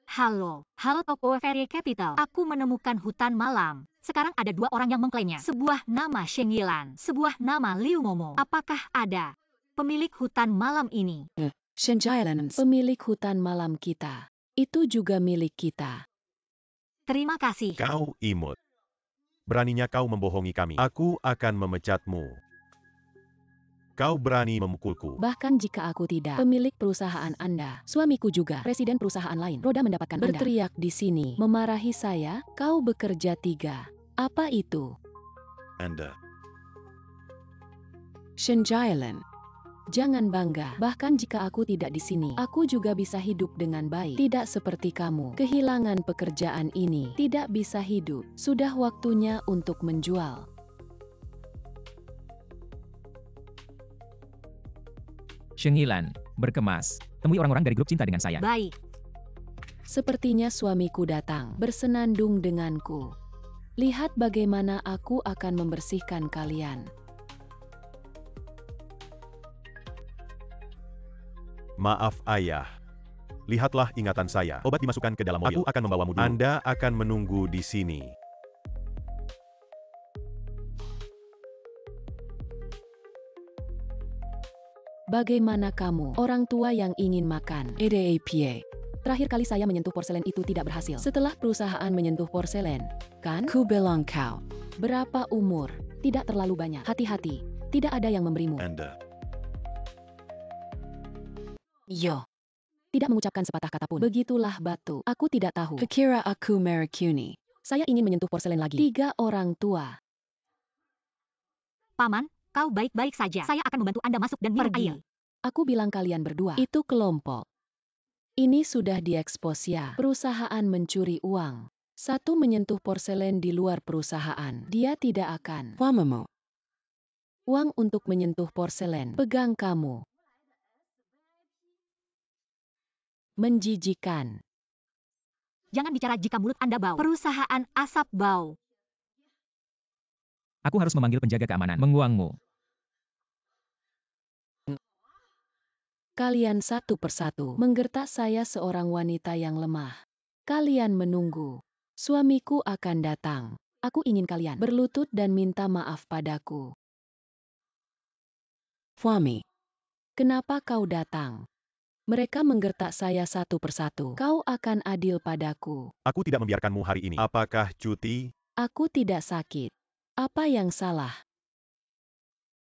Halo toko Fairy Capital. Aku menemukan hutan malam. Sekarang ada 2 orang yang mengklaimnya. Sebuah nama Shengyilan, sebuah nama Liu Momo. Apakah ada pemilik hutan malam ini? Shenjilan, pemilik hutan malam kita. Itu juga milik kita. Terima kasih. Kau imut. Beraninya kau membohongi kami. Aku akan memecatmu. Kau berani memukulku. Bahkan jika aku tidak pemilik perusahaan Anda, suamiku juga presiden perusahaan lain. Roda mendapatkan berteriak di sini, memarahi saya, kau bekerja 3. Apa itu? Anda. Shenjilan. Jangan bangga, bahkan jika aku tidak di sini, aku juga bisa hidup dengan baik. Tidak seperti kamu, kehilangan pekerjaan ini, tidak bisa hidup. Sudah waktunya untuk menjual. Shengyilan, berkemas. Temui orang-orang dari grup cinta dengan saya. Baik. Sepertinya suamiku datang, bersenandung denganku. Lihat bagaimana aku akan membersihkan kalian. Maaf ayah. Lihatlah ingatan saya. Obat dimasukkan ke dalam mobil. Aku akan membawamu dulu. Anda akan menunggu di sini. Bagaimana kamu, orang tua yang ingin makan? EDAPA. Terakhir kali saya menyentuh porselen itu tidak berhasil. Setelah perusahaan menyentuh porselen, kan? Ku bilang kau. Berapa umur? Tidak terlalu banyak. Hati-hati. Tidak ada yang memberimu. Anda. Yo. Tidak mengucapkan sepatah kata pun. Begitulah batu. Aku tidak tahu. Kira aku merekuni. Saya ingin menyentuh porselen lagi. 3 orang tua. Paman, kau baik-baik saja. Saya akan membantu Anda masuk dan minum air. Aku bilang kalian berdua. Itu kelompok. Ini sudah diekspos ya. Perusahaan mencuri uang. 1 menyentuh porselen di luar perusahaan. Dia tidak akan. Wamamo. Uang untuk menyentuh porselen. Pegang kamu. Menjijikan. Jangan bicara jika mulut Anda bau. Perusahaan asap bau. Aku harus memanggil penjaga keamanan. Menguangmu. Kalian satu persatu menggertak saya seorang wanita yang lemah. Kalian menunggu. Suamiku akan datang. Aku ingin kalian berlutut dan minta maaf padaku. Suami. Kenapa kau datang? Mereka menggertak saya satu persatu. Kau akan adil padaku. Aku tidak membiarkanmu hari ini. Apakah cuti? Aku tidak sakit. Apa yang salah?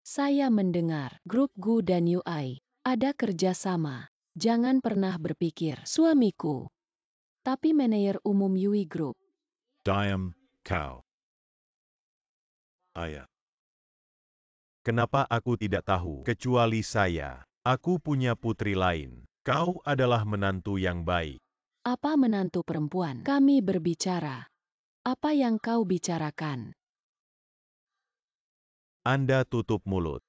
Saya mendengar grup Gu dan UI. Ada kerjasama. Jangan pernah berpikir suamiku. Tapi manajer umum UI Group. Diam, kau. Ayah. Kenapa aku tidak tahu? Kecuali saya. Aku punya putri lain. Kau adalah menantu yang baik. Apa menantu perempuan? Kami berbicara. Apa yang kau bicarakan? Anda tutup mulut.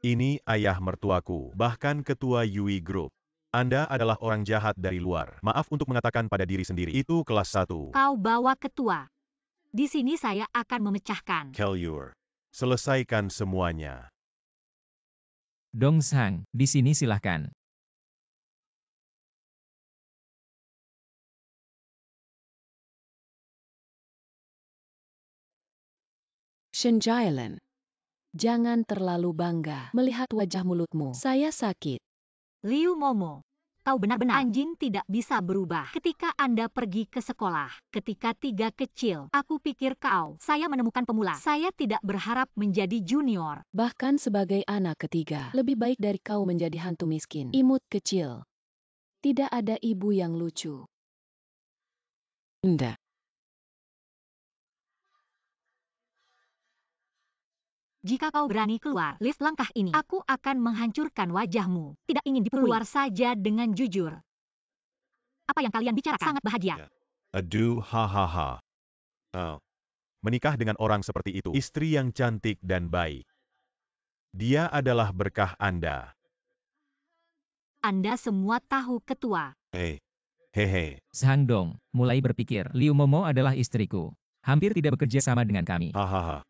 Ini ayah mertuaku, bahkan ketua UI Group. Anda adalah orang jahat dari luar. Maaf untuk mengatakan pada diri sendiri. Itu kelas 1. Kau bawa ketua. Di sini saya akan memecahkan. Kelur. Selesaikan semuanya. Dongsang, di sini silahkan. Shenjilan. Jangan terlalu bangga melihat wajah mulutmu. Saya sakit. Liu Momo. Kau benar-benar anjing tidak bisa berubah. Ketika Anda pergi ke sekolah, ketika 3 kecil, aku pikir saya menemukan pemula. Saya tidak berharap menjadi junior. Bahkan sebagai anak ketiga, lebih baik dari kau menjadi hantu miskin. Imut kecil. Tidak ada ibu yang lucu. Anda. Jika kau berani keluar lift langkah ini, aku akan menghancurkan wajahmu. Tidak ingin diperluar saja dengan jujur. Apa yang kalian bicarakan? Sangat bahagia. Yeah. Adu hahaha. Oh. Menikah dengan orang seperti itu, istri yang cantik dan baik. Dia adalah berkah Anda. Anda semua tahu ketua. Hey. Hehe. Sang Dong mulai berpikir, Liu Momo adalah istriku. Hampir tidak bekerja sama dengan kami. Hahaha.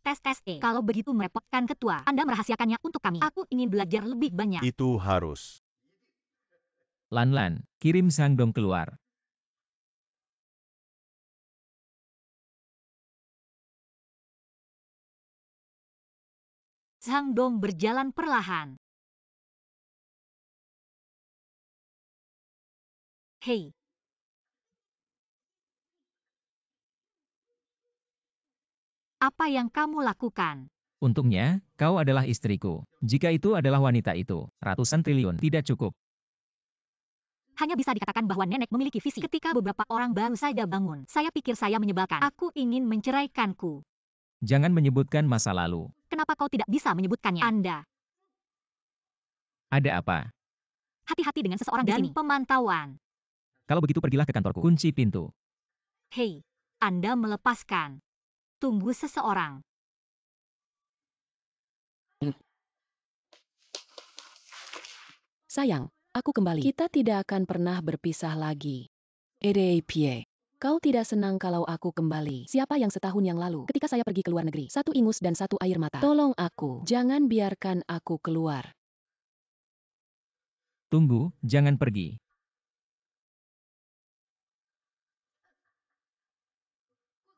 Tes. Kalau begitu merepotkan ketua, Anda merahasiakannya untuk kami. Aku ingin belajar lebih banyak. Itu harus. Lan, kirim Sang Dong keluar. Sang Dong berjalan perlahan. Hei. Apa yang kamu lakukan? Untungnya, kau adalah istriku. Jika itu adalah wanita itu, ratusan triliun tidak cukup. Hanya bisa dikatakan bahwa nenek memiliki visi. Ketika beberapa orang baru saja bangun, saya pikir saya menyebalkan. Aku ingin menceraikanku. Jangan menyebutkan masa lalu. Kenapa kau tidak bisa menyebutkannya? Anda. Ada apa? Hati-hati dengan seseorang di sini. Pemantauan. Kalau begitu pergilah ke kantorku. Kunci pintu. Hei, Anda melepaskan. Tunggu seseorang. Sayang, aku kembali. Kita tidak akan pernah berpisah lagi. Pie. Kau tidak senang kalau aku kembali. Siapa yang setahun yang lalu, ketika saya pergi ke luar negeri, satu ingus dan satu air mata. Tolong aku, jangan biarkan aku keluar. Tunggu, jangan pergi.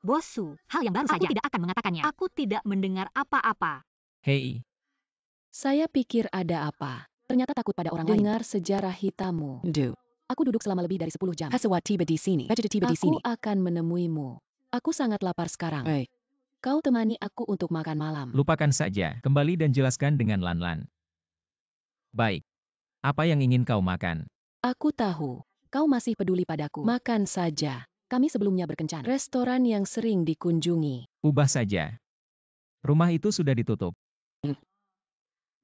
Bosu, hal yang baru saja. Aku tidak akan mengatakannya. Aku tidak mendengar apa-apa. Hei, Saya pikir ada apa. Ternyata takut pada orang lain. Dengar sejarah hitammu. Aku duduk selama lebih dari 10 jam. Hasawat tiba di sini. Aku akan menemuimu. Aku sangat lapar sekarang. Kau temani aku untuk makan malam. lupakan saja. Kembali dan jelaskan dengan Lan. Baik. Apa yang ingin kau makan? Aku tahu. Kau masih peduli padaku. Makan saja. Kami sebelumnya berkencan. Restoran yang sering dikunjungi. Ubah saja. Rumah itu sudah ditutup.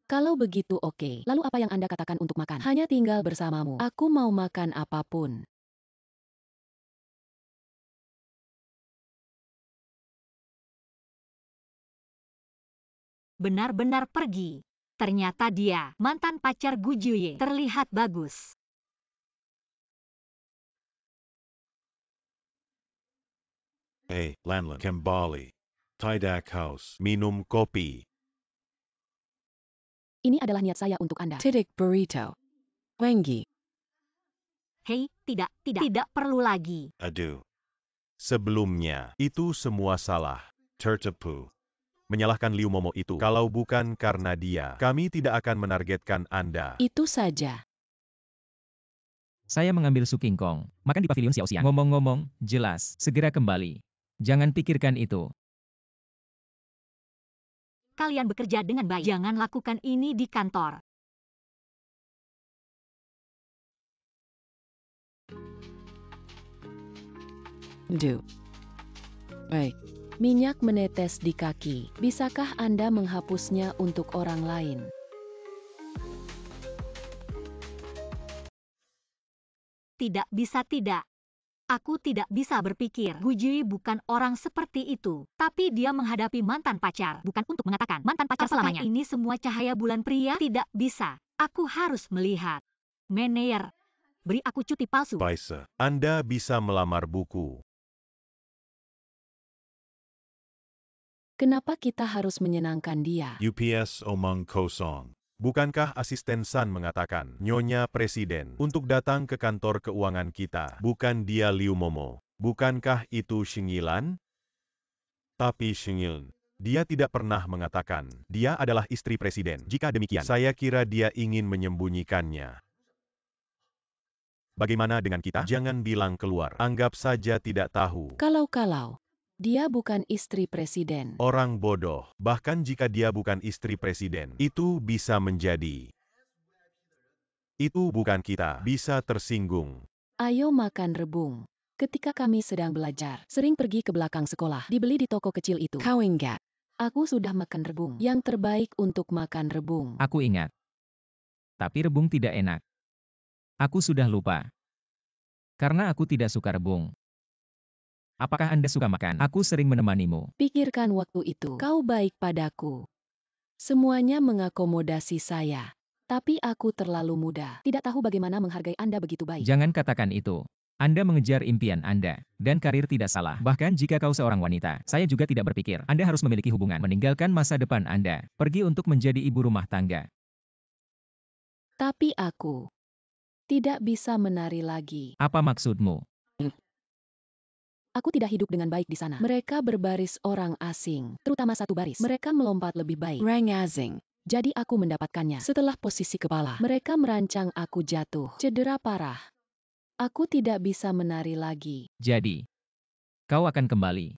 Kalau begitu oke. Lalu apa yang Anda katakan untuk makan? Hanya tinggal bersamamu. Aku mau makan apapun. Benar-benar pergi. Ternyata dia, mantan pacar Gu Juye, terlihat bagus. Hey, Lanlan. Kembali. Tidak House. Minum kopi. Ini adalah niat saya untuk Anda. Tidik burrito. Wengi. Hei, tidak perlu lagi. Adu. Sebelumnya, itu semua salah. Tertipu. Menyalahkan Liu Momo itu. Kalau bukan karena dia, kami tidak akan menargetkan Anda. Itu saja. Saya mengambil Su King Kong. Makan di pavilion Xiaoxiang. Ngomong-ngomong, jelas. Segera kembali. Jangan pikirkan itu. Kalian bekerja dengan baik. Jangan lakukan ini di kantor. Minyak menetes di kaki. Bisakah Anda menghapusnya untuk orang lain? Tidak bisa tidak. Aku tidak bisa berpikir. Gu Jui bukan orang seperti itu. Tapi dia menghadapi mantan pacar. Bukan untuk mengatakan mantan pacar selamanya. Ini semua cahaya bulan pria? Tidak bisa. Aku harus melihat. Meneer. Beri aku cuti palsu. Baisa. Anda bisa melamar buku. Kenapa kita harus menyenangkan dia? UPS Omong Kosong. Bukankah asisten San mengatakan, Nyonya Presiden, untuk datang ke kantor keuangan kita, bukan dia Liu Momo. Bukankah itu Xingyilan? Tapi Xingyun, dia tidak pernah mengatakan, dia adalah istri presiden. Jika demikian, saya kira dia ingin menyembunyikannya. Bagaimana dengan kita? Jangan bilang keluar. Anggap saja tidak tahu. Kalau dia bukan istri presiden. Orang bodoh, bahkan jika dia bukan istri presiden, itu bisa menjadi. Itu bukan kita, bisa tersinggung. Ayo makan rebung. Ketika kami sedang belajar, sering pergi ke belakang sekolah, dibeli di toko kecil itu. Kau ingat? Aku sudah makan rebung. Yang terbaik untuk makan rebung. Aku ingat. Tapi rebung tidak enak. Aku sudah lupa. Karena aku tidak suka rebung. Apakah Anda suka makan? Aku sering menemanimu. Pikirkan waktu itu. Kau baik padaku. Semuanya mengakomodasi saya. Tapi aku terlalu muda. Tidak tahu bagaimana menghargai Anda begitu baik. Jangan katakan itu. Anda mengejar impian Anda, dan karir tidak salah. Bahkan jika kau seorang wanita, saya juga tidak berpikir Anda harus memiliki hubungan, meninggalkan masa depan Anda, pergi untuk menjadi ibu rumah tangga. Tapi aku tidak bisa menari lagi. Apa maksudmu? Aku tidak hidup dengan baik di sana. Mereka berbaris orang asing, terutama satu baris. Mereka melompat lebih baik. Rang asing. Jadi aku mendapatkannya. Setelah posisi kepala, mereka merancang aku jatuh. Cedera parah. Aku tidak bisa menari lagi. Jadi, kau akan kembali.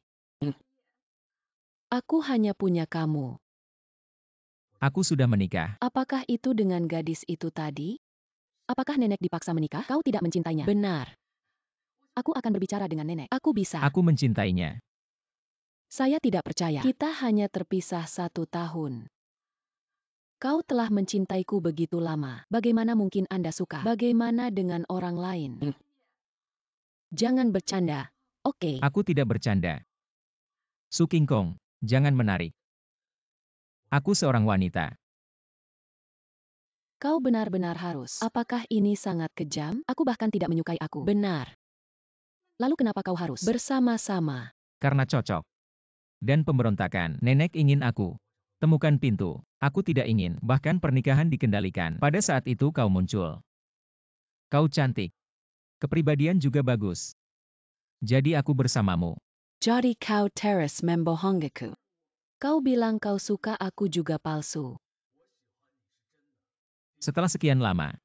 Aku hanya punya kamu. Aku sudah menikah. Apakah itu dengan gadis itu tadi? Apakah nenek dipaksa menikah? Kau tidak mencintainya. Benar. Aku akan berbicara dengan nenek. Aku bisa. Aku mencintainya. Saya tidak percaya. Kita hanya terpisah 1 tahun. Kau telah mencintaiku begitu lama. Bagaimana mungkin Anda suka? Bagaimana dengan orang lain? Jangan bercanda. Oke. Aku tidak bercanda. Su King Kong, jangan menarik. Aku seorang wanita. Kau benar-benar harus. Apakah ini sangat kejam? Aku bahkan tidak menyukai aku. Benar. Lalu kenapa kau harus? Bersama-sama. Karena cocok. Dan pemberontakan. Nenek ingin aku. Temukan pintu. Aku tidak ingin. Bahkan pernikahan dikendalikan. Pada saat itu kau muncul. Kau cantik. Kepribadian juga bagus. Jadi aku bersamamu. Jadi kau terus membohongiku. Kau bilang kau suka aku juga palsu. Setelah sekian lama.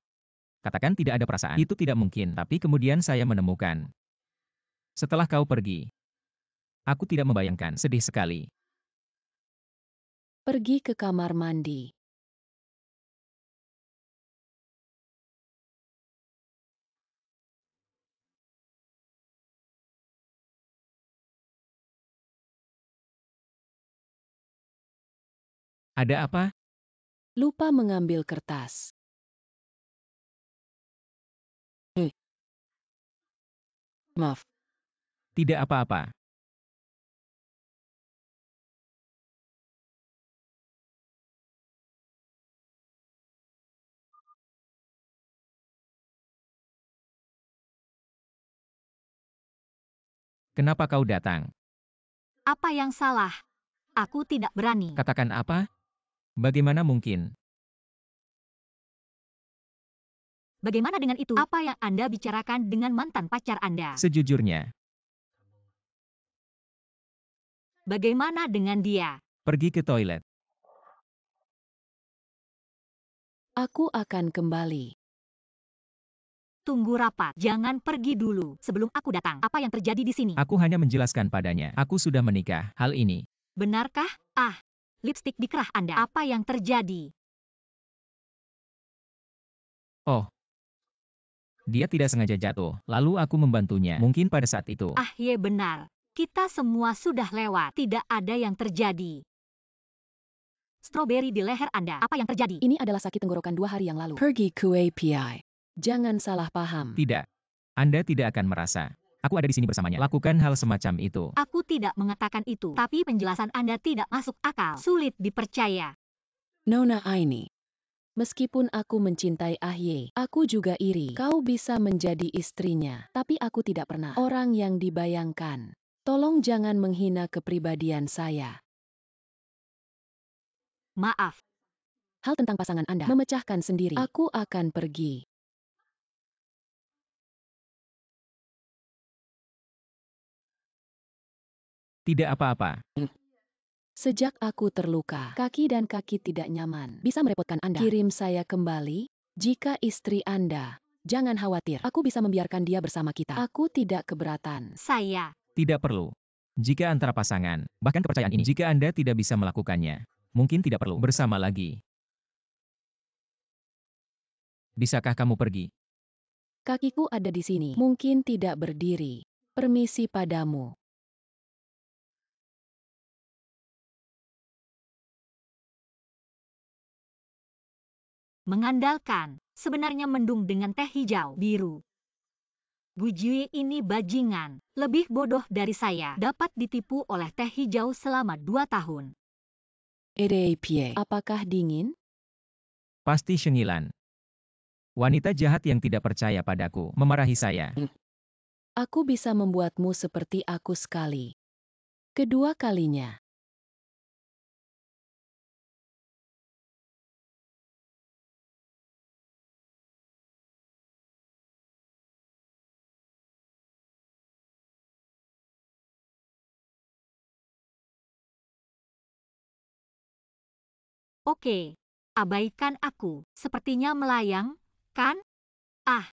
Katakan tidak ada perasaan. Itu tidak mungkin. Tapi kemudian saya menemukan. Setelah kau pergi. Aku tidak membayangkan. Sedih sekali. Pergi ke kamar mandi. Ada apa? Lupa mengambil kertas. Maaf. Tidak apa-apa. Kenapa kau datang? Apa yang salah? Aku tidak berani. Katakan apa? Bagaimana mungkin? Bagaimana dengan itu? Apa yang Anda bicarakan dengan mantan pacar Anda? Sejujurnya, Bagaimana dengan dia? pergi ke toilet. Aku akan kembali. Tunggu rapat. Jangan pergi dulu sebelum aku datang. Apa yang terjadi di sini? Aku hanya menjelaskan padanya. Aku sudah menikah. Hal ini. Benarkah? Ah, lipstik di kerah Anda. Apa yang terjadi? Oh. Dia tidak sengaja jatuh. Lalu aku membantunya. Mungkin pada saat itu. Ah, ye benar. Kita semua sudah lewat. Tidak ada yang terjadi. Stroberi di leher Anda. Apa yang terjadi? Ini adalah sakit tenggorokan 2 hari yang lalu. Pergi ke API. Jangan salah paham. Tidak. Anda tidak akan merasa. Aku ada di sini bersamanya. Lakukan hal semacam itu. Aku tidak mengatakan itu. Tapi penjelasan Anda tidak masuk akal. Sulit dipercaya. Nona Aini. Meskipun aku mencintai Ahye, aku juga iri. Kau bisa menjadi istrinya, tapi aku tidak pernah orang yang dibayangkan. Tolong jangan menghina kepribadian saya. Maaf. Hal tentang pasangan Anda memecahkan sendiri. Aku akan pergi. Tidak apa-apa. Sejak aku terluka, kaki dan kaki tidak nyaman. Bisa merepotkan Anda. Kirim saya kembali. Jika istri Anda, jangan khawatir. Aku bisa membiarkan dia bersama kita. Aku tidak keberatan. Saya. Tidak perlu. Jika antara pasangan, bahkan kepercayaan ini, jika Anda tidak bisa melakukannya, mungkin tidak perlu bersama lagi. Bisakah kamu pergi? Kakiku ada di sini. Mungkin tidak berdiri. Permisi padamu. Mengandalkan sebenarnya mendung dengan teh hijau biru. Bu Jui ini bajingan, lebih bodoh dari saya, dapat ditipu oleh teh hijau selama 2 tahun. Pie, apakah dingin? Pasti Shengilan. Wanita jahat yang tidak percaya padaku, memarahi saya. Aku bisa membuatmu seperti aku sekali. Kedua kalinya. Oke, abaikan aku, sepertinya melayang, kan? Ah.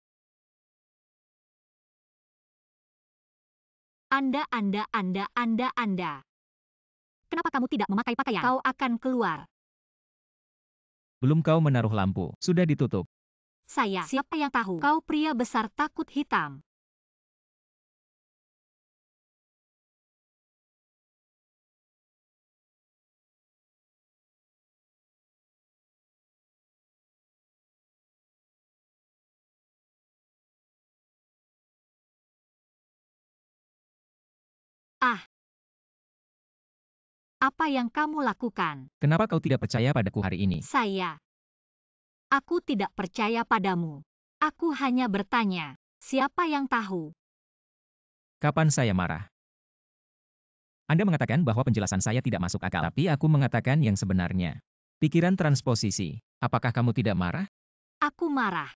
Anda. Kenapa kamu tidak memakai pakaian? Kau akan keluar. Belum kau menaruh lampu, sudah ditutup. Saya, siapa yang tahu? Kau pria besar takut hitam. Ah. Apa yang kamu lakukan? Kenapa kau tidak percaya padaku hari ini? Aku tidak percaya padamu. Aku hanya bertanya, siapa yang tahu? Kapan saya marah? Anda mengatakan bahwa penjelasan saya tidak masuk akal, tapi aku mengatakan yang sebenarnya. Pikiran transposisi, apakah kamu tidak marah? Aku marah.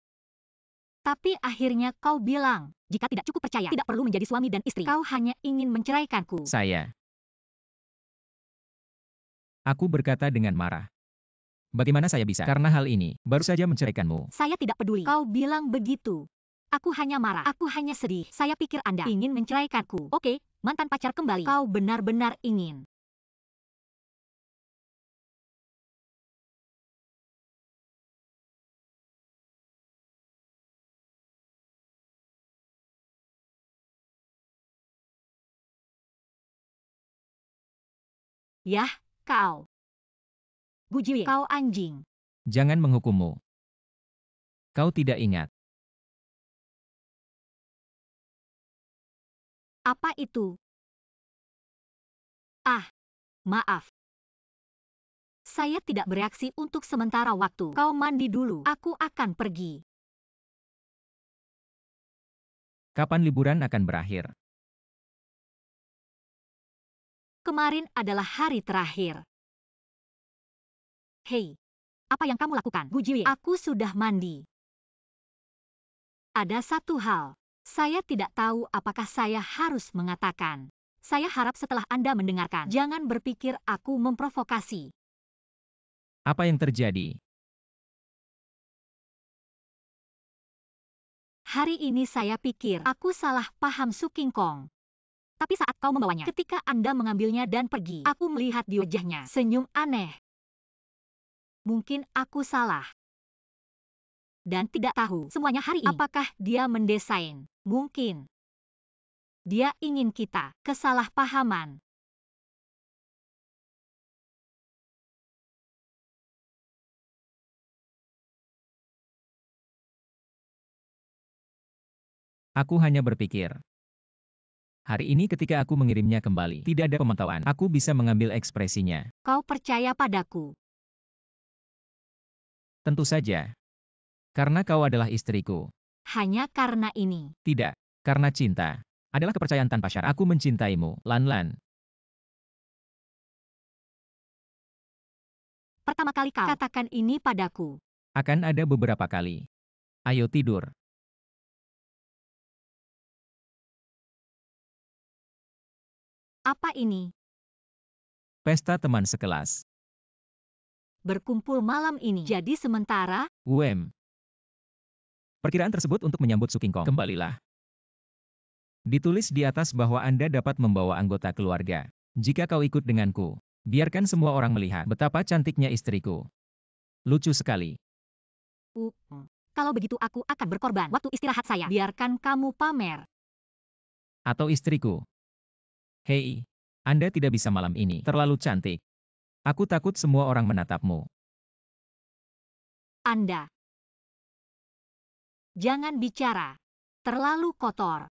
Tapi akhirnya kau bilang, jika tidak cukup percaya, tidak perlu menjadi suami dan istri. Kau hanya ingin menceraikanku. Aku berkata dengan marah. Bagaimana saya bisa? Karena hal ini, baru saja menceraikanmu. Saya tidak peduli. Kau bilang begitu. Aku hanya marah. Aku hanya sedih. Saya pikir Anda ingin menceraikanku. Oke, mantan pacar kembali. Kau benar-benar ingin. Yah, kau. Bu Jui, kau anjing. Jangan menghukummu. Kau tidak ingat. Apa itu? Ah, maaf. Saya tidak bereaksi untuk sementara waktu. Kau mandi dulu. Aku akan pergi. Kapan liburan akan berakhir? Kemarin adalah hari terakhir. Hei, apa yang kamu lakukan? Bu Jui, aku sudah mandi. Ada satu hal. Saya tidak tahu apakah saya harus mengatakan. Saya harap setelah Anda mendengarkan, jangan berpikir aku memprovokasi. Apa yang terjadi? Hari ini saya pikir aku salah paham Su King Kong. Tapi saat kau membawanya, ketika Anda mengambilnya dan pergi, aku melihat di wajahnya senyum aneh. Mungkin aku salah. Dan tidak tahu semuanya hari ini. Apakah dia mendesain? Mungkin. Dia ingin kita kesalahpahaman. Aku hanya berpikir. Hari ini ketika aku mengirimnya kembali, tidak ada pemantauan. Aku bisa mengambil ekspresinya. Kau percaya padaku? Tentu saja. Karena kau adalah istriku. Hanya karena ini. Tidak. Karena cinta. Adalah kepercayaan tanpa syarat. Aku mencintaimu, Lan. Pertama kali kau katakan ini padaku. Akan ada beberapa kali. Ayo tidur. Apa ini? Pesta teman sekelas. Berkumpul malam ini. Jadi sementara, Perkiraan tersebut untuk menyambut Su King Kong. Kembalilah. Ditulis di atas bahwa Anda dapat membawa anggota keluarga. Jika kau ikut denganku, biarkan semua orang melihat betapa cantiknya istriku. Lucu sekali. kalau begitu aku akan berkorban waktu istirahat saya. Biarkan kamu pamer. Atau istriku. Hei, Anda tidak bisa malam ini. Terlalu cantik. Aku takut semua orang menatapmu. Anda Jangan bicara. Terlalu kotor.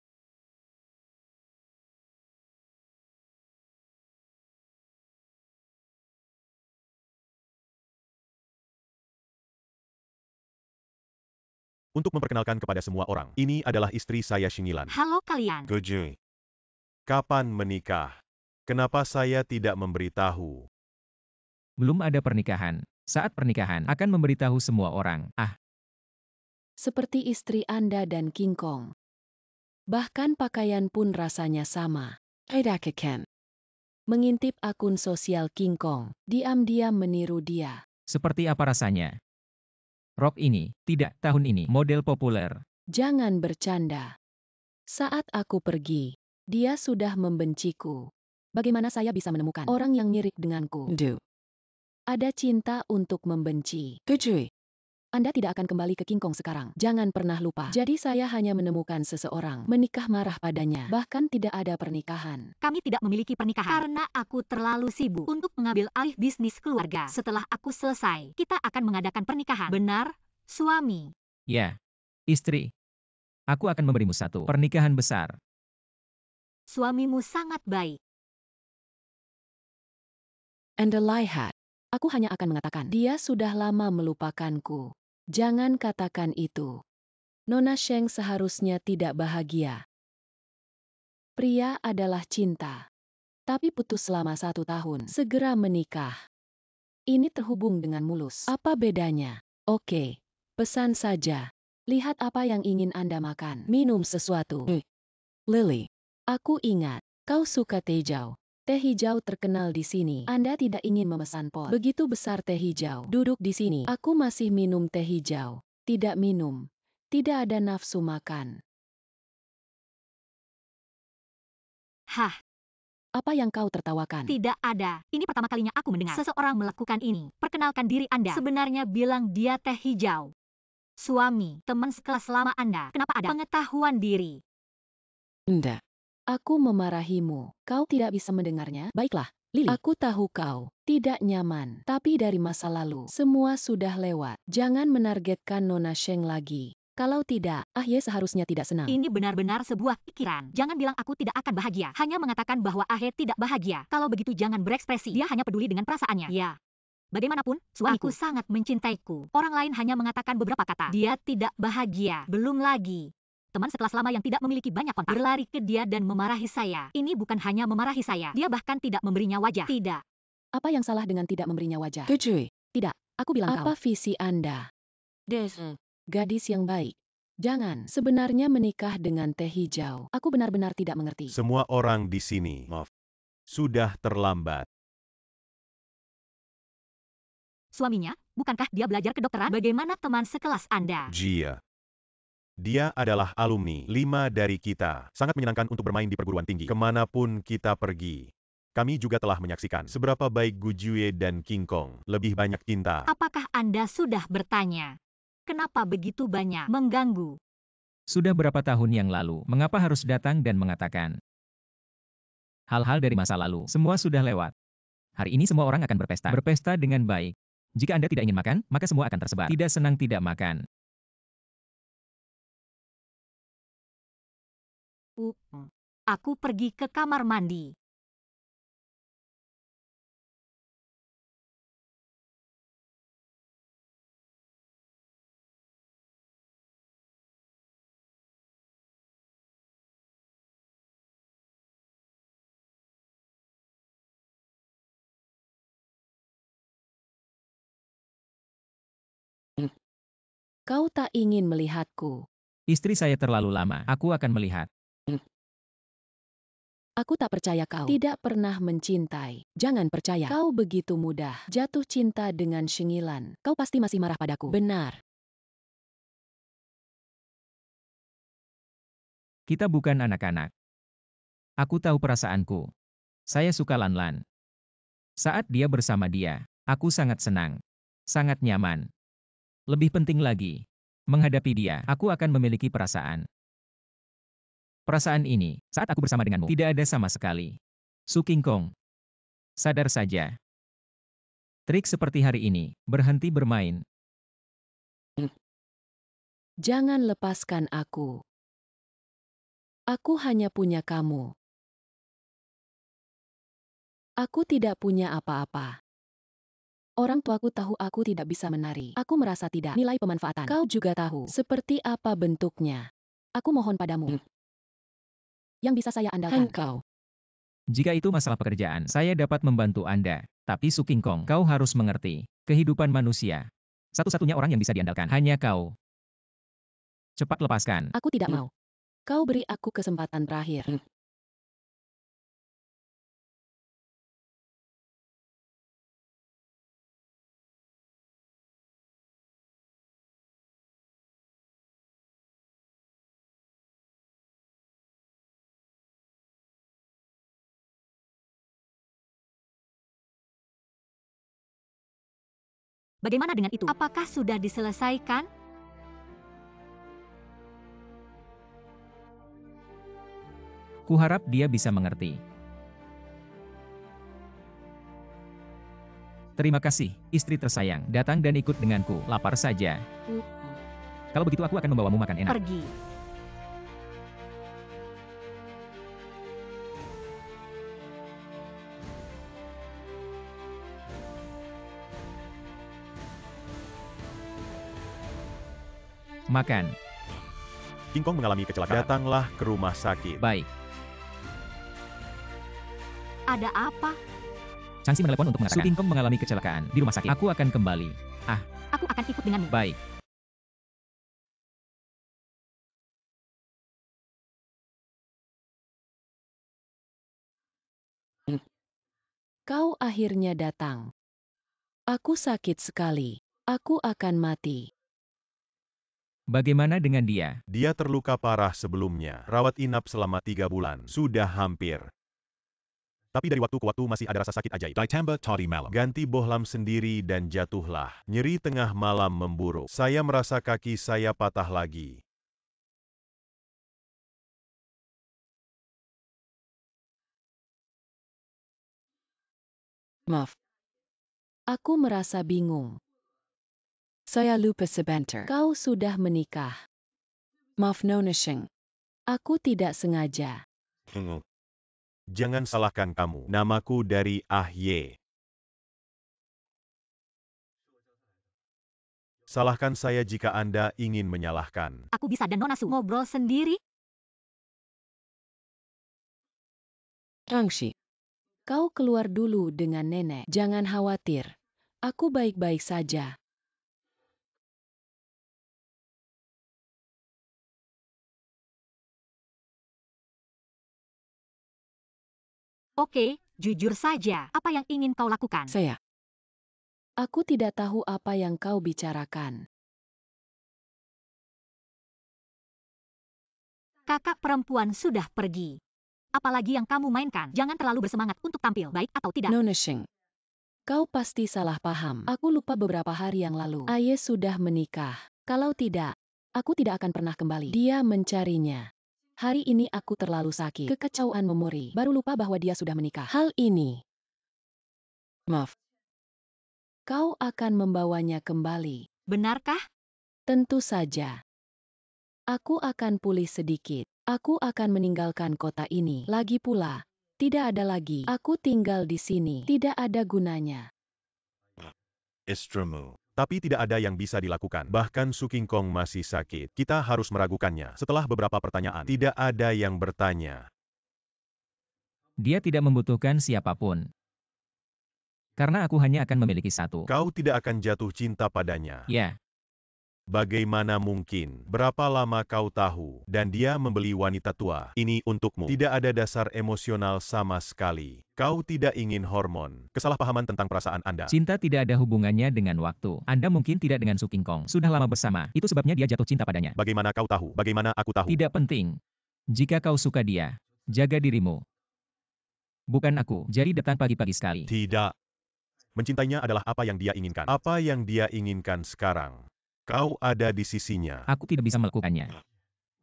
Untuk memperkenalkan kepada semua orang, ini adalah istri saya Shingilan. Halo kalian. Gojui. Kapan menikah? Kenapa saya tidak memberitahu? Belum ada pernikahan. Saat pernikahan, akan memberitahu semua orang. Seperti istri Anda dan King Kong. Bahkan pakaian pun rasanya sama. Ken. Mengintip akun sosial King Kong, diam-diam meniru dia. Seperti apa rasanya? Rok ini, tidak, tahun ini, model populer. Jangan bercanda. Saat aku pergi, dia sudah membenciku. Bagaimana saya bisa menemukan orang yang mirip denganku? Ada cinta untuk membenci. Anda tidak akan kembali ke King Kong sekarang. Jangan pernah lupa. Jadi saya hanya menemukan seseorang, menikah marah padanya. Bahkan tidak ada pernikahan. Kami tidak memiliki pernikahan karena aku terlalu sibuk untuk mengambil alih bisnis keluarga. Setelah aku selesai, kita akan mengadakan pernikahan. Benar, suami? Ya, istri. Aku akan memberimu satu pernikahan besar. Suamimu sangat baik. Anda lihat. Aku hanya akan mengatakan, dia sudah lama melupakanku. Jangan katakan itu. Nona Sheng seharusnya tidak bahagia. Pria adalah cinta. Tapi putus selama 1 tahun, segera menikah. Ini terhubung dengan mulus. Apa bedanya? Oke, pesan saja. Lihat apa yang ingin Anda makan. Minum sesuatu. Lily, aku ingat, kau suka teh hijau. Teh hijau terkenal di sini. Anda tidak ingin memesan pot. Begitu besar teh hijau. Duduk di sini. Aku masih minum teh hijau. Tidak minum. Tidak ada nafsu makan. Hah, Apa yang kau tertawakan? tidak ada. Ini pertama kalinya aku mendengar seseorang melakukan ini. Perkenalkan diri Anda. Sebenarnya bilang dia teh hijau. Suami, teman sekelas lama Anda. Kenapa ada pengetahuan diri? Tidak. Aku memarahimu. Kau tidak bisa mendengarnya? Baiklah, Lily. Aku tahu kau tidak nyaman. Tapi dari masa lalu, semua sudah lewat. Jangan menargetkan Nona Sheng lagi. Kalau tidak, Ahye seharusnya tidak senang. Ini benar-benar sebuah pikiran. Jangan bilang aku tidak akan bahagia. Hanya mengatakan bahwa Ahye tidak bahagia. Kalau begitu jangan berekspresi. Dia hanya peduli dengan perasaannya. Ya. Bagaimanapun, suamiku sangat mencintaiku. Orang lain hanya mengatakan beberapa kata. Dia tidak bahagia. Belum lagi. Teman sekelas lama yang tidak memiliki banyak kontak berlari ke dia dan memarahi saya. Ini bukan hanya memarahi saya. Dia bahkan tidak memberinya wajah. Tidak. Apa yang salah dengan tidak memberinya wajah? Tidak, aku bilang kau. Apa visi Anda? Gadis yang baik. Jangan sebenarnya menikah dengan teh hijau. Aku benar-benar tidak mengerti. Semua orang di sini, maaf, sudah terlambat. Suaminya, bukankah dia belajar kedokteran? Bagaimana teman sekelas Anda? Jia. Dia adalah alumni 5 dari kita. Sangat menyenangkan untuk bermain di perguruan tinggi. Kemanapun kita pergi. Kami juga telah menyaksikan seberapa baik Gu Jue dan King Kong. Lebih banyak cinta. Apakah Anda sudah bertanya? Kenapa begitu banyak mengganggu? Sudah berapa tahun yang lalu, mengapa harus datang dan mengatakan? Hal-hal dari masa lalu, semua sudah lewat. Hari ini semua orang akan berpesta. Berpesta dengan baik. Jika Anda tidak ingin makan, maka semua akan tersebar. Tidak senang tidak makan. Aku pergi ke kamar mandi. Kau tak ingin melihatku. Istri saya terlalu lama, aku akan melihat. Aku tak percaya kau tidak pernah mencintai. Jangan percaya. Kau begitu mudah jatuh cinta dengan Shingilan. Kau pasti masih marah padaku. Benar. Kita bukan anak-anak. Aku tahu perasaanku. Saya suka Lan Lan. Saat dia bersama dia, aku sangat senang. Sangat nyaman. Lebih penting lagi, menghadapi dia, aku akan memiliki perasaan. Perasaan ini, saat aku bersama denganmu, tidak ada sama sekali. Su King Kong. Sadar saja. Trik seperti hari ini, berhenti bermain. Jangan lepaskan aku. Aku hanya punya kamu. Aku tidak punya apa-apa. Orang tuaku tahu aku tidak bisa menari. Aku merasa tidak nilai pemanfaatan. Kau juga tahu seperti apa bentuknya. Aku mohon padamu. Yang bisa saya andalkan. Kau. Jika itu masalah pekerjaan, saya dapat membantu Anda. Tapi Su King Kong, kau harus mengerti. Kehidupan manusia. Satu-satunya orang yang bisa diandalkan hanya kau. Cepat lepaskan. Aku tidak mau. Kau beri aku kesempatan terakhir. Bagaimana dengan itu? Apakah sudah diselesaikan? Kuharap dia bisa mengerti. Terima kasih, istri tersayang. Datang dan ikut denganku. Lapar saja. Kalau begitu aku akan membawamu makan enak. Pergi. Makan. King Kong mengalami kecelakaan. Datanglah ke rumah sakit. Baik. Ada apa? Changxi menelepon untuk mengatakan Su King Kong mengalami kecelakaan di rumah sakit. Aku akan kembali. Aku akan ikut denganmu. Baik. Kau akhirnya datang. Aku sakit sekali. Aku akan mati. Bagaimana dengan dia? Dia terluka parah sebelumnya. Rawat inap selama 3 bulan. Sudah hampir. Tapi dari waktu ke waktu masih ada rasa sakit ajaib. Ditambah tadi malam. Ganti bohlam sendiri dan jatuhlah. Nyeri tengah malam memburuk. Saya merasa kaki saya patah lagi. Maaf. Aku merasa bingung. Saya lupa sebentar. Kau sudah menikah. Maaf Nona Sheng. Aku tidak sengaja. Jangan salahkan kamu. Namaku dari Ye. Salahkan saya jika Anda ingin menyalahkan. Aku bisa dan Nona Su ngobrol sendiri. Changxi. Kau keluar dulu dengan nenek. Jangan khawatir. Aku baik-baik saja. Oke, jujur saja. Apa yang ingin kau lakukan? Aku tidak tahu apa yang kau bicarakan. Kakak perempuan sudah pergi. Apalagi yang kamu mainkan. Jangan terlalu bersemangat untuk tampil, baik atau tidak. Nona Sheng. Kau pasti salah paham. Aku lupa beberapa hari yang lalu. Aye sudah menikah. Kalau tidak, aku tidak akan pernah kembali. Dia mencarinya. Hari ini aku terlalu sakit. Kekacauan memori. Baru lupa bahwa dia sudah menikah. Hal ini. Maaf. Kau akan membawanya kembali. Benarkah? Tentu saja. Aku akan pulih sedikit. Aku akan meninggalkan kota ini. Lagi pula, tidak ada lagi. Aku tinggal di sini. Tidak ada gunanya. Istrimu. Tapi tidak ada yang bisa dilakukan. Bahkan Su King Kong masih sakit. Kita harus meragukannya. Setelah beberapa pertanyaan, tidak ada yang bertanya. Dia tidak membutuhkan siapapun. Karena aku hanya akan memiliki satu. Kau tidak akan jatuh cinta padanya. Ya. Bagaimana mungkin? Berapa lama kau tahu? Dan dia membeli wanita tua. Ini untukmu. Tidak ada dasar emosional sama sekali. Kau tidak ingin hormon. Kesalahpahaman tentang perasaan Anda. Cinta tidak ada hubungannya dengan waktu. Anda mungkin tidak dengan Su King Kong. Sudah lama bersama. Itu sebabnya dia jatuh cinta padanya. Bagaimana kau tahu? Bagaimana aku tahu? Tidak penting. Jika kau suka dia, jaga dirimu. Bukan aku. Jadi datang pagi-pagi sekali. Tidak. Mencintainya adalah apa yang dia inginkan. Apa yang dia inginkan sekarang. Kau ada di sisinya. Aku tidak bisa melakukannya.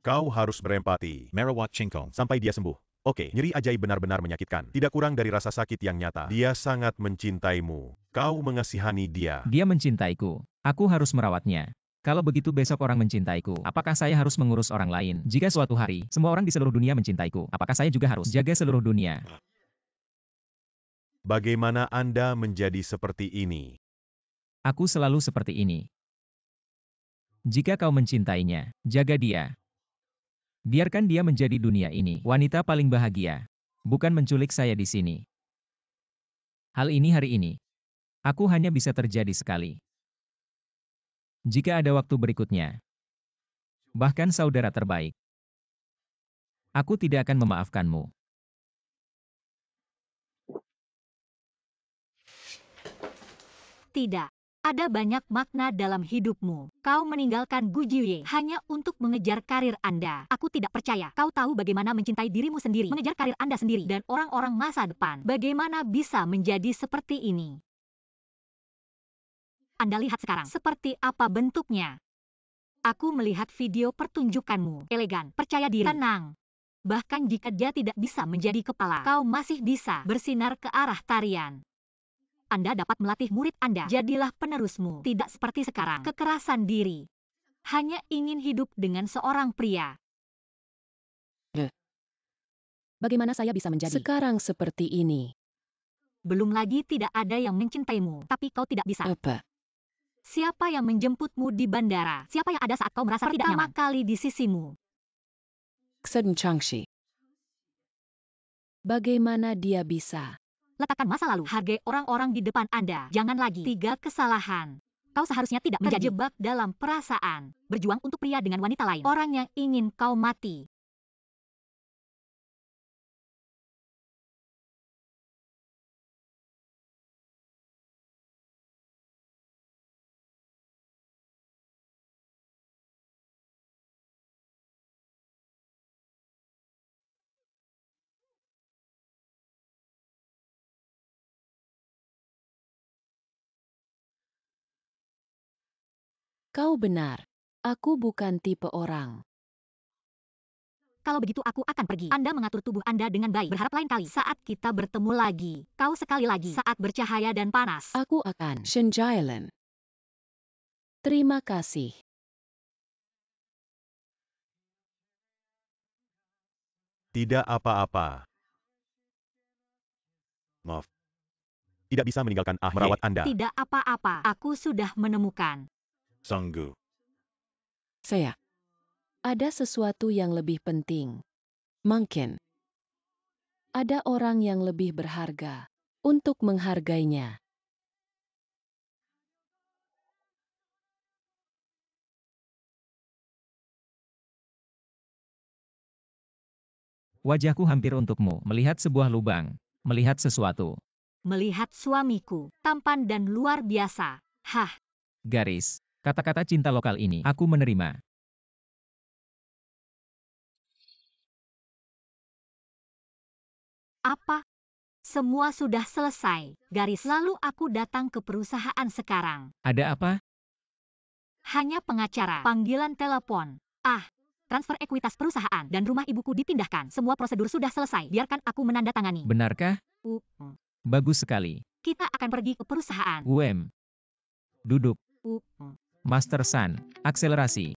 Kau harus berempati. Merawat Chingkong. Sampai dia sembuh. Oke, nyeri ajaib benar-benar menyakitkan. Tidak kurang dari rasa sakit yang nyata. Dia sangat mencintaimu. Kau mengasihani dia. Dia mencintaiku. Aku harus merawatnya. Kalau begitu besok orang mencintaiku, apakah saya harus mengurus orang lain? Jika suatu hari, semua orang di seluruh dunia mencintaiku, apakah saya juga harus jaga seluruh dunia? Bagaimana Anda menjadi seperti ini? Aku selalu seperti ini. Jika kau mencintainya, jaga dia. Biarkan dia menjadi dunia ini, wanita paling bahagia. Bukan menculik saya di sini. Hal ini hari ini. Aku hanya bisa terjadi sekali. Jika ada waktu berikutnya, bahkan saudara terbaik, aku tidak akan memaafkanmu. Tidak. Ada banyak makna dalam hidupmu. Kau meninggalkan Gu Jiye hanya untuk mengejar karir Anda. Aku tidak percaya. Kau tahu bagaimana mencintai dirimu sendiri, mengejar karir Anda sendiri, dan orang-orang masa depan. Bagaimana bisa menjadi seperti ini? Anda lihat sekarang, seperti apa bentuknya. Aku melihat video pertunjukanmu. Elegan, percaya diri, tenang. Bahkan jika dia tidak bisa menjadi kepala, kau masih bisa bersinar ke arah tarian. Anda dapat melatih murid Anda. Jadilah penerusmu. Tidak seperti sekarang. Kekerasan diri. Hanya ingin hidup dengan seorang pria. Bagaimana saya bisa menjadi sekarang seperti ini? Belum lagi tidak ada yang mencintaimu, tapi kau tidak bisa. Apa? Siapa yang menjemputmu di bandara? Siapa yang ada saat kau merasa tidak nyaman? Pertama kali di sisimu. Xen Changshi. Bagaimana dia bisa? Letakkan masa lalu, hargai orang-orang di depan Anda. Jangan lagi 3 kesalahan. Kau seharusnya tidak terjebak dalam perasaan. Berjuang untuk pria dengan wanita lain. Orang yang ingin kau mati. Kau benar. Aku bukan tipe orang. Kalau begitu aku akan pergi. Anda mengatur tubuh Anda dengan baik. Berharap lain kali saat kita bertemu lagi. Kau sekali lagi saat bercahaya dan panas. Aku akan Shenjailan. Terima kasih. Tidak apa-apa. Maaf. Tidak bisa meninggalkan merawat Anda. Tidak apa-apa. Aku sudah menemukan. Sanggu. Saya. Ada sesuatu yang lebih penting. Mungkin. Ada orang yang lebih berharga untuk menghargainya. Wajahku hampir untukmu, melihat sebuah lubang, melihat sesuatu. Melihat suamiku, tampan dan luar biasa. Hah, Garis. Kata-kata cinta lokal ini, aku menerima. apa? Semua sudah selesai. Garis. Lalu aku datang ke perusahaan sekarang. Ada apa? Hanya pengacara, panggilan telepon. Transfer ekuitas perusahaan dan rumah ibuku dipindahkan. Semua prosedur sudah selesai. Biarkan aku menandatangani. Benarkah? Uh, Bagus sekali. Kita akan pergi ke perusahaan. Duduk. Uh, Master San. Akselerasi.